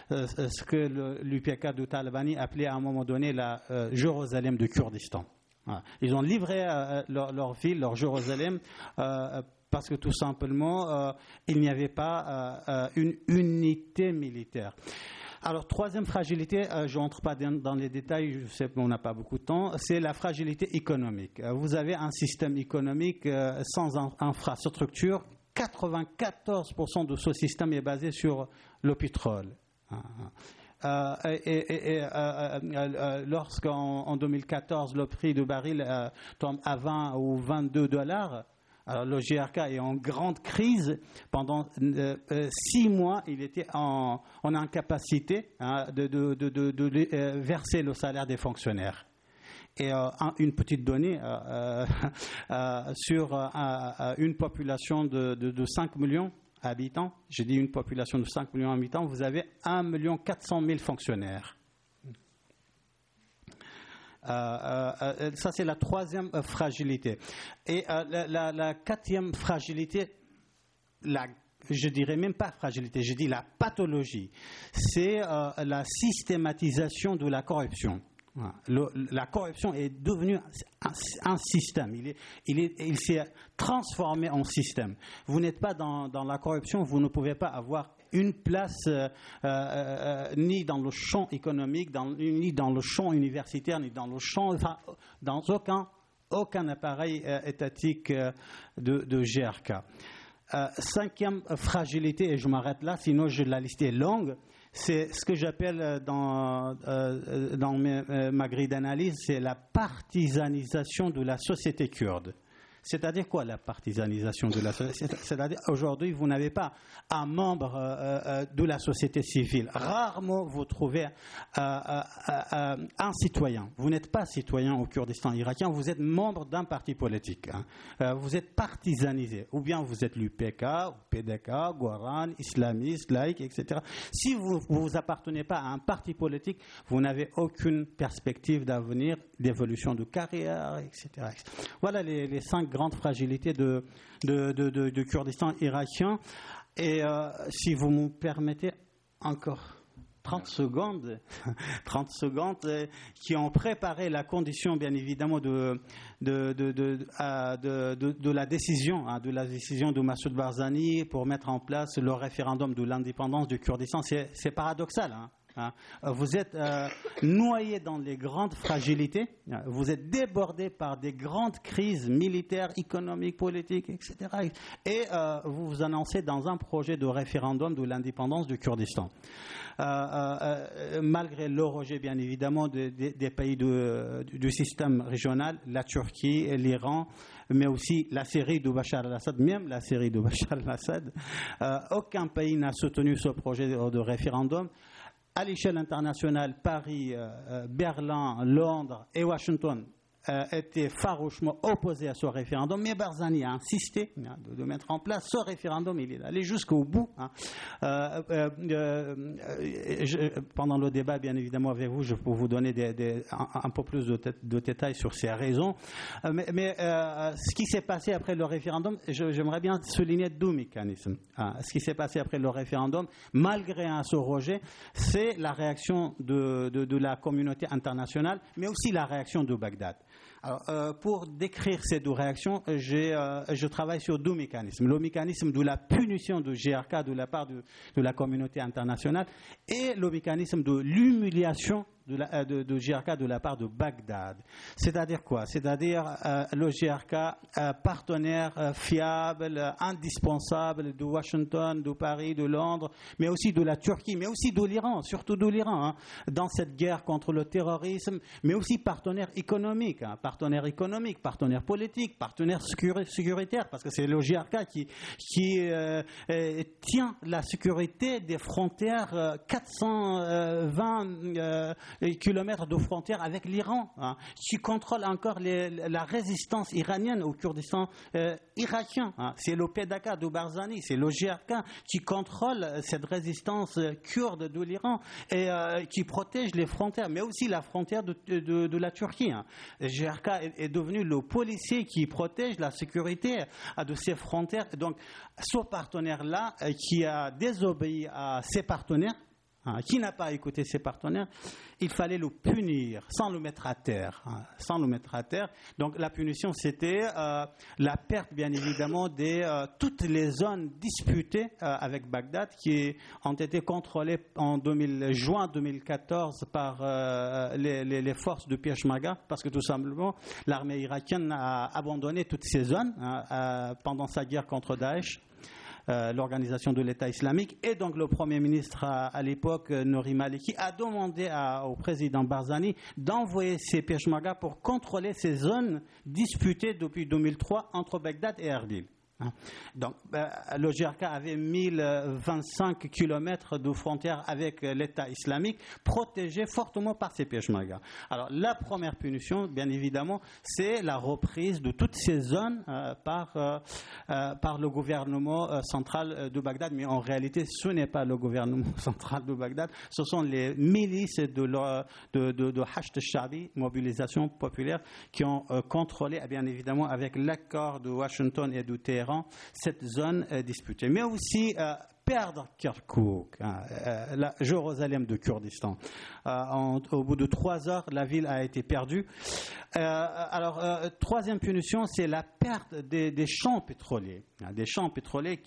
ce que l'UPK de Talabani appelait à un moment donné la Jérusalem du Kurdistan. Ils ont livré leur ville, leur Jérusalem, parce que tout simplement, il n'y avait pas une unité militaire. Alors, troisième fragilité, je n'entre pas dans les détails, je sais qu'on n'a pas beaucoup de temps, c'est la fragilité économique. Vous avez un système économique sans infrastructure. 94% de ce système est basé sur le pétrole. Lorsqu'en 2014, le prix du baril tombe à 20 ou 22 $, alors le GRK est en grande crise. Pendant 6 mois, il était en incapacité de verser le salaire des fonctionnaires. Et une petite donnée sur une population de 5 millions habitants, j'ai dit une population de 5 millions d'habitants, vous avez 1 400 000 fonctionnaires. Ça, c'est la troisième fragilité. Et la quatrième fragilité, je dirais même pas fragilité, je dis la pathologie, c'est la systématisation de la corruption. La corruption est devenue un système. Il s'est transformé en système. Vous n'êtes pas dans la corruption, vous ne pouvez pas avoir une place ni dans le champ économique, ni dans le champ universitaire, ni dans le champ, dans aucun appareil étatique de GRK. Cinquième fragilité, et je m'arrête là, sinon la liste est longue, c'est ce que j'appelle dans ma grille d'analyse, c'est la partisanisation de la société kurde. C'est-à-dire quoi, la partisanisation de la société? C'est-à-dire, aujourd'hui, vous n'avez pas un membre de la société civile. Rarement vous trouvez un citoyen. Vous n'êtes pas citoyen au Kurdistan irakien, vous êtes membre d'un parti politique. Vous êtes partisanisé. Ou bien vous êtes l'UPK, PDK, Goran, islamiste, laïque, etc. Si vous ne vous appartenez pas à un parti politique, vous n'avez aucune perspective d'avenir, d'évolution de carrière, etc. Voilà les 5 grandes fragilités du Kurdistan irakien. Et si vous me permettez encore 30 secondes, qui ont préparé la condition, bien évidemment, de la décision de Massoud Barzani pour mettre en place le référendum de l'indépendance du Kurdistan. C'est paradoxal, hein. Vous êtes noyé dans les grandes fragilités, vous êtes débordé par des grandes crises militaires, économiques, politiques, etc. Et vous vous annoncez dans un projet de référendum de l'indépendance du Kurdistan. Malgré le rejet, bien évidemment, des pays du système régional, la Turquie, l'Iran, mais aussi la Syrie de Bachar al-Assad, même la Syrie de Bachar al-Assad, aucun pays n'a soutenu ce projet de référendum. À l'échelle internationale, Paris, Berlin, Londres et Washington étaient farouchement opposés à ce référendum, mais Barzani a insisté de mettre en place ce référendum. Il est allé jusqu'au bout. Pendant le débat, bien évidemment, avec vous, je peux vous donner un peu plus de détails sur ces raisons. Mais ce qui s'est passé après le référendum, j'aimerais bien souligner 2 mécanismes. Ce qui s'est passé après le référendum, malgré ce rejet, c'est la réaction de la communauté internationale, mais aussi la réaction de Bagdad. Alors, pour décrire ces 2 réactions, je travaille sur 2 mécanismes. Le mécanisme de la punition de GRK de la part de la communauté internationale et le mécanisme de l'humiliation de GRK de la part de Bagdad. C'est-à-dire quoi? C'est-à-dire le GRK, partenaire fiable, indispensable de Washington, de Paris, de Londres, mais aussi de la Turquie, mais aussi de l'Iran, surtout de l'Iran, dans cette guerre contre le terrorisme, mais aussi partenaire économique, partenaire politique, partenaire sécuritaire, parce que c'est le GRK qui tient la sécurité des frontières 420 kilomètres de frontière avec l'Iran, qui contrôle encore la résistance iranienne au Kurdistan irakien. C'est le PDK de Barzani, c'est le GRK qui contrôle cette résistance kurde de l'Iran et qui protège les frontières, mais aussi la frontière de la Turquie. Le GRK est devenu le policier qui protège la sécurité de ces frontières. Donc, ce partenaire-là, qui a désobéi à ses partenaires, qui n'a pas écouté ses partenaires, il fallait le punir sans le mettre à terre. Donc la punition, c'était la perte, bien évidemment, de toutes les zones disputées avec Bagdad qui ont été contrôlées en juin 2014 par les forces de Peshmerga, parce que tout simplement, l'armée irakienne a abandonné toutes ces zones pendant sa guerre contre Daesh. L'organisation de l'État islamique, et donc le Premier ministre à l'époque, Nouri Maliki, a demandé au président Barzani d'envoyer ses Peshmerga pour contrôler ces zones disputées depuis 2003 entre Bagdad et Erbil. Donc, le GRK avait 1025 kilomètres de frontière avec l'État islamique, protégé fortement par ces Peshmerga. Alors, la première punition, bien évidemment, c'est la reprise de toutes ces zones par le gouvernement central de Bagdad. Mais en réalité, ce n'est pas le gouvernement central de Bagdad, ce sont les milices de Hashd al-Shabi, mobilisation populaire, qui ont contrôlé, bien évidemment, avec l'accord de Washington et de Téhéran, cette zone disputée. Mais aussi perdre Kirkouk, la Jérusalem de Kurdistan. Au bout de 3 heures, la ville a été perdue. Troisième punition, c'est la perte des champs pétroliers. Des champs pétroliers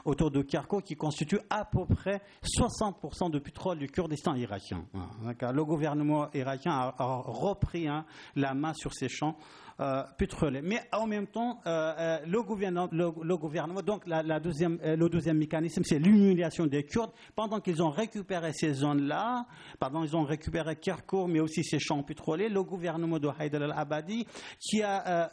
autour de Kirkouk qui constituent à peu près 60% du pétrole du Kurdistan irakien. Le gouvernement irakien a repris la main sur ces champs pétroliers. Mais en même temps, le gouvernement, donc le deuxième mécanisme, c'est c'est l'humiliation des Kurdes. Pendant qu'ils ont récupéré ces zones-là, ils ont récupéré Kirkouk, mais aussi ces champs pétroliers, le gouvernement de Haïdar al-Abadi,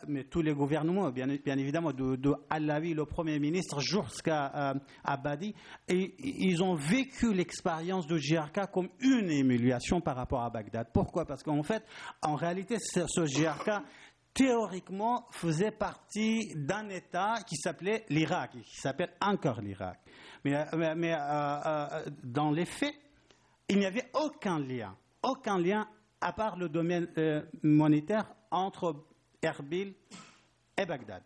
mais tous les gouvernements, bien évidemment, de Alawi, le Premier ministre, jusqu'à Abadi, et ils ont vécu l'expérience de GRK comme une humiliation par rapport à Bagdad. Pourquoi ? Parce qu'en fait, en réalité, ce GRK, théoriquement, faisait partie d'un État qui s'appelait l'Irak, qui s'appelle encore l'Irak. Mais dans les faits, il n'y avait aucun lien à part le domaine monétaire entre Erbil et Bagdad.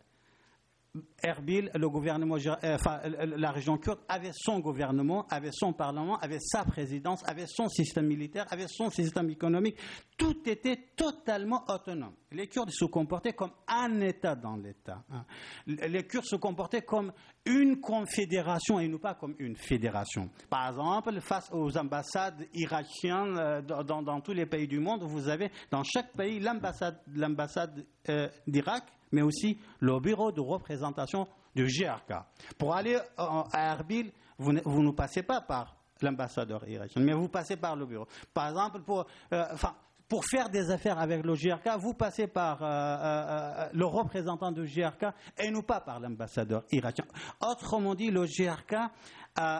Erbil, le gouvernement, la région kurde avait son gouvernement, avait son parlement, avait sa présidence, avait son système militaire, avait son système économique. Tout était totalement autonome. Les Kurdes se comportaient comme un État dans l'État. Les Kurdes se comportaient comme une confédération et non pas comme une fédération. Par exemple, face aux ambassades irakiennes dans tous les pays du monde, vous avez dans chaque pays l'ambassade d'Irak, mais aussi le bureau de représentation du GRK. Pour aller à Erbil, vous ne passez pas par l'ambassadeur irakien, mais vous passez par le bureau. Par exemple, pour faire des affaires avec le GRK, vous passez par le représentant du GRK et non pas par l'ambassadeur irakien. Autrement dit, le GRK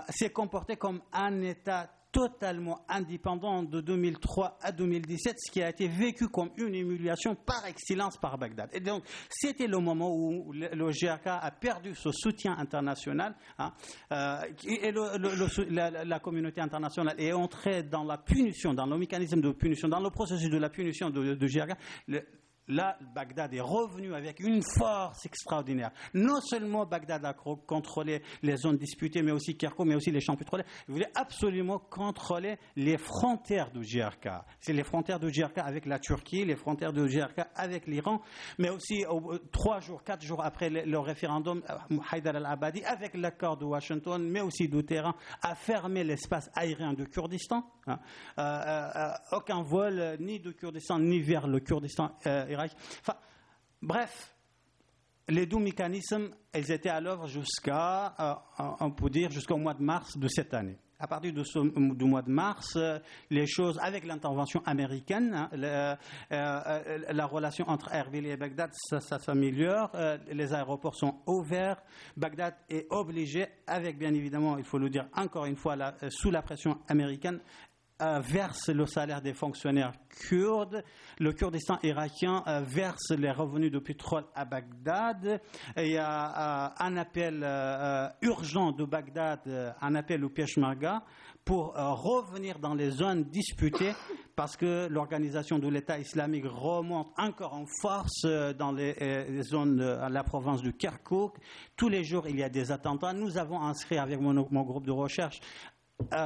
s'est comporté comme un État totalement indépendant de 2003 à 2017, ce qui a été vécu comme une humiliation par excellence par Bagdad. Et donc, c'était le moment où le GRK a perdu ce soutien international, et la communauté internationale est entrée dans la punition, dans le mécanisme de punition, dans le processus de la punition de GRK. Là, Bagdad est revenu avec une force extraordinaire. Non seulement Bagdad a contrôlé les zones disputées, mais aussi Kirkouk, mais aussi les champs pétroliers. Il voulait absolument contrôler les frontières du GRK. C'est les frontières du GRK avec la Turquie, les frontières du GRK avec l'Iran, mais aussi 4 jours après le référendum, Haïdar al-Abadi, avec l'accord de Washington, mais aussi du terrain, a fermé l'espace aérien du Kurdistan. Aucun vol ni du Kurdistan, ni vers le Kurdistan bref, les deux mécanismes, ils étaient à l'œuvre on peut dire, jusqu'au mois de mars de cette année. À partir du mois de mars, les choses, avec l'intervention américaine, la relation entre Erbil et Bagdad, ça s'améliore. Les aéroports sont ouverts. Bagdad est obligé, avec bien évidemment, il faut le dire encore une fois, sous la pression américaine, verse le salaire des fonctionnaires kurdes. Le Kurdistan irakien verse les revenus de pétrole à Bagdad. Il y a un appel urgent de Bagdad, un appel au Peshmerga pour revenir dans les zones disputées parce que l'organisation de l'État islamique remonte encore en force dans les zones de la province de Kirkouk. Tous les jours, il y a des attentats. Nous avons inscrit avec mon groupe de recherche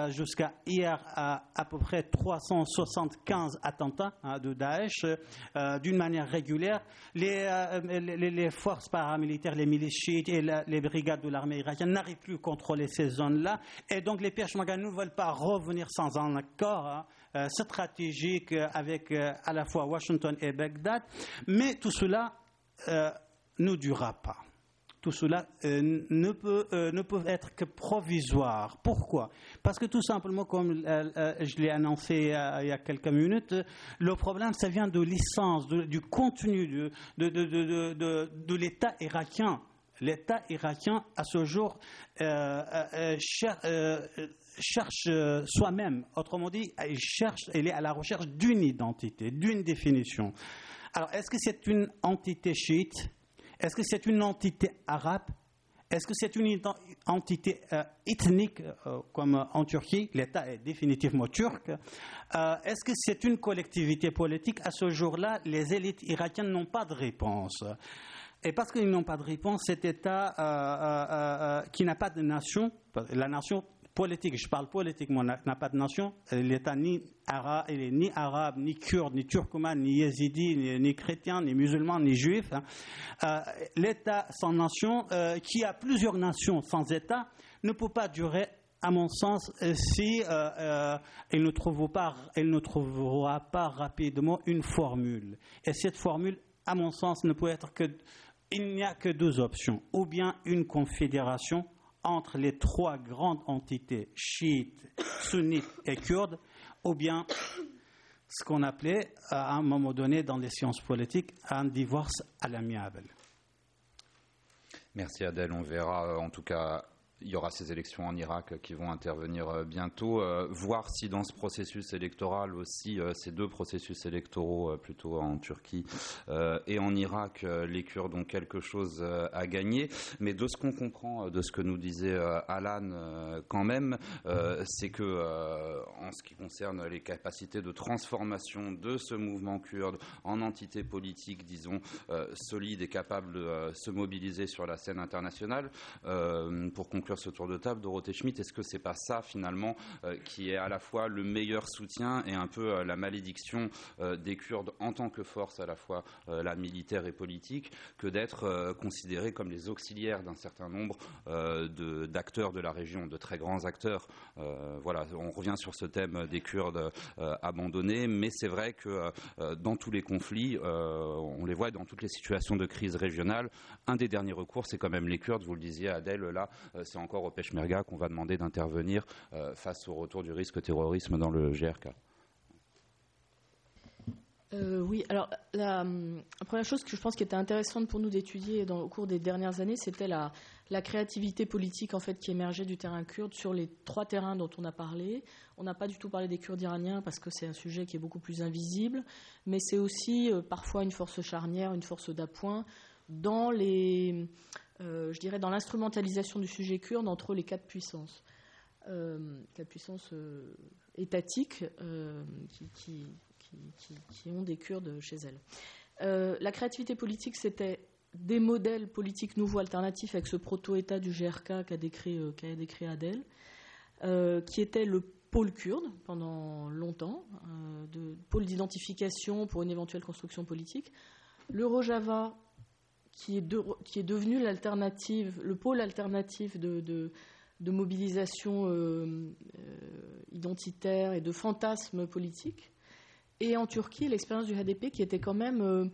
jusqu'à hier à peu près 375 attentats de Daesh d'une manière régulière. Les forces paramilitaires, les milices chiites et les brigades de l'armée irakienne n'arrivent plus à contrôler ces zones-là, et donc les Peshmerga ne veulent pas revenir sans un accord stratégique avec à la fois Washington et Bagdad, mais tout cela ne durera pas. Tout cela ne peut être que provisoire. Pourquoi ? Parce que tout simplement, comme je l'ai annoncé il y a quelques minutes, le problème, ça vient de l'essence, du contenu de l'État irakien. L'État irakien, à ce jour, cherche soi-même. Autrement dit, il est à la recherche d'une identité, d'une définition. Alors, est-ce que c'est une entité chiite ? Est-ce que c'est une entité arabe ? Est-ce que c'est une entité ethnique comme en Turquie ? L'État est définitivement turc. Est-ce que c'est une collectivité politique ? À ce jour-là, les élites irakiennes n'ont pas de réponse. Et parce qu'ils n'ont pas de réponse, cet État qui n'a pas de nation, la nation politique, je parle politiquement, n'a pas de nation, l'État il est ni arabe, ni kurde, ni turcoman, ni yézidi, ni chrétien, ni musulman, ni juif. L'État sans nation, qui a plusieurs nations sans État, ne peut pas durer, à mon sens, si il ne trouvera pas rapidement une formule. Et cette formule, à mon sens, ne peut être il n'y a que deux options. Ou bien une confédération entre les trois grandes entités, chiites, sunnites et kurdes, ou bien ce qu'on appelait à un moment donné dans les sciences politiques un divorce à l'amiable. Merci Adèle, on verra en tout cas. Il y aura ces élections en Irak qui vont intervenir bientôt. Voir si dans ce processus électoral aussi, ces deux processus électoraux, plutôt en Turquie et en Irak, les Kurdes ont quelque chose à gagner. Mais de ce qu'on comprend, de ce que nous disait Alan quand même, c'est que en ce qui concerne les capacités de transformation de ce mouvement kurde en entité politique, disons, solide et capable de se mobiliser sur la scène internationale, pour conclure ce tour de table, Dorothée Schmitt, est-ce que c'est pas ça finalement qui est à la fois le meilleur soutien et un peu la malédiction des Kurdes en tant que force à la fois la militaire et politique, que d'être considérés comme les auxiliaires d'un certain nombre d'acteurs de la région, de très grands acteurs. Voilà, on revient sur ce thème des Kurdes abandonnés, mais c'est vrai que dans tous les conflits, on les voit dans toutes les situations de crise régionale, un des derniers recours, c'est quand même les Kurdes, vous le disiez Adèle, là, c'est encore au Peshmerga qu'on va demander d'intervenir face au retour du risque terrorisme dans le GRK. Oui, alors la première chose que je pense qui était intéressante pour nous d'étudier au cours des dernières années, c'était la créativité politique en fait qui émergeait du terrain kurde sur les trois terrains dont on a parlé. On n'a pas du tout parlé des Kurdes iraniens parce que c'est un sujet qui est beaucoup plus invisible, mais c'est aussi parfois une force charnière, une force d'appoint dans je dirais dans l'instrumentalisation du sujet kurde entre les quatre puissances étatiques qui ont des Kurdes chez elles. La créativité politique, c'était des modèles politiques nouveaux alternatifs avec ce proto-État du GRK qu'a décrit Adèle, qui était le pôle kurde pendant longtemps, de pôle d'identification pour une éventuelle construction politique. Le Rojava, qui est devenu l'alternative, le pôle alternatif de mobilisation identitaire et de fantasmes politiques. Et en Turquie, l'expérience du HDP, qui était quand même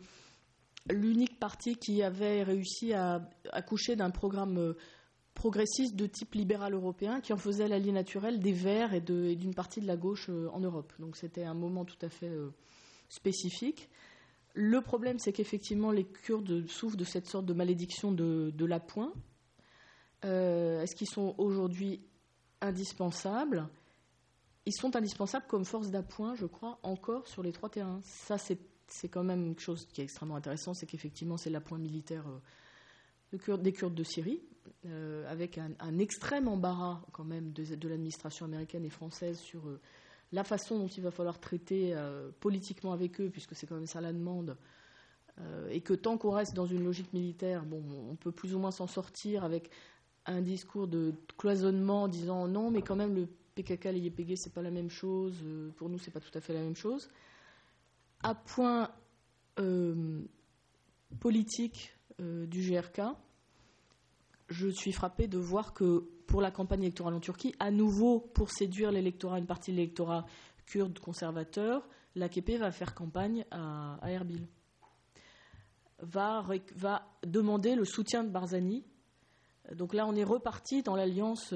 l'unique parti qui avait réussi à accoucher d'un programme progressiste de type libéral européen, qui en faisait l'allié naturel des Verts et d'une partie de la gauche en Europe. Donc c'était un moment tout à fait spécifique. Le problème, c'est qu'effectivement, les Kurdes souffrent de cette sorte de malédiction de l'appoint. Est-ce qu'ils sont aujourd'hui indispensables ? Ils sont indispensables comme force d'appoint, je crois, encore sur les trois terrains. Ça, c'est quand même quelque chose qui est extrêmement intéressant, c'est qu'effectivement, c'est l'appoint militaire des Kurdes de Syrie, avec un extrême embarras quand même de l'administration américaine et française sur la façon dont il va falloir traiter politiquement avec eux, puisque c'est quand même ça la demande, et que tant qu'on reste dans une logique militaire, bon, on peut plus ou moins s'en sortir avec un discours de cloisonnement disant non, mais quand même le PKK, les YPG, c'est pas la même chose, pour nous c'est pas tout à fait la même chose. À point politique du GRK, je suis frappée de voir que pour la campagne électorale en Turquie, à nouveau pour séduire l'électorat, une partie de l'électorat kurde conservateur, l'AKP va faire campagne à Erbil, va demander le soutien de Barzani. Donc là, on est reparti dans l'alliance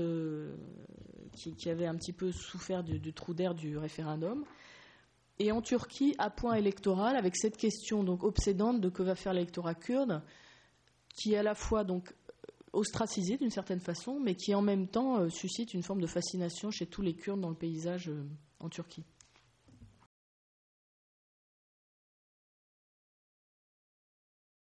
qui avait un petit peu souffert du trou d'air du référendum. Et en Turquie, à point électoral, avec cette question donc obsédante de que va faire l'électorat kurde, qui est à la fois donc ostracisé d'une certaine façon, mais qui en même temps suscite une forme de fascination chez tous les Kurdes dans le paysage en Turquie.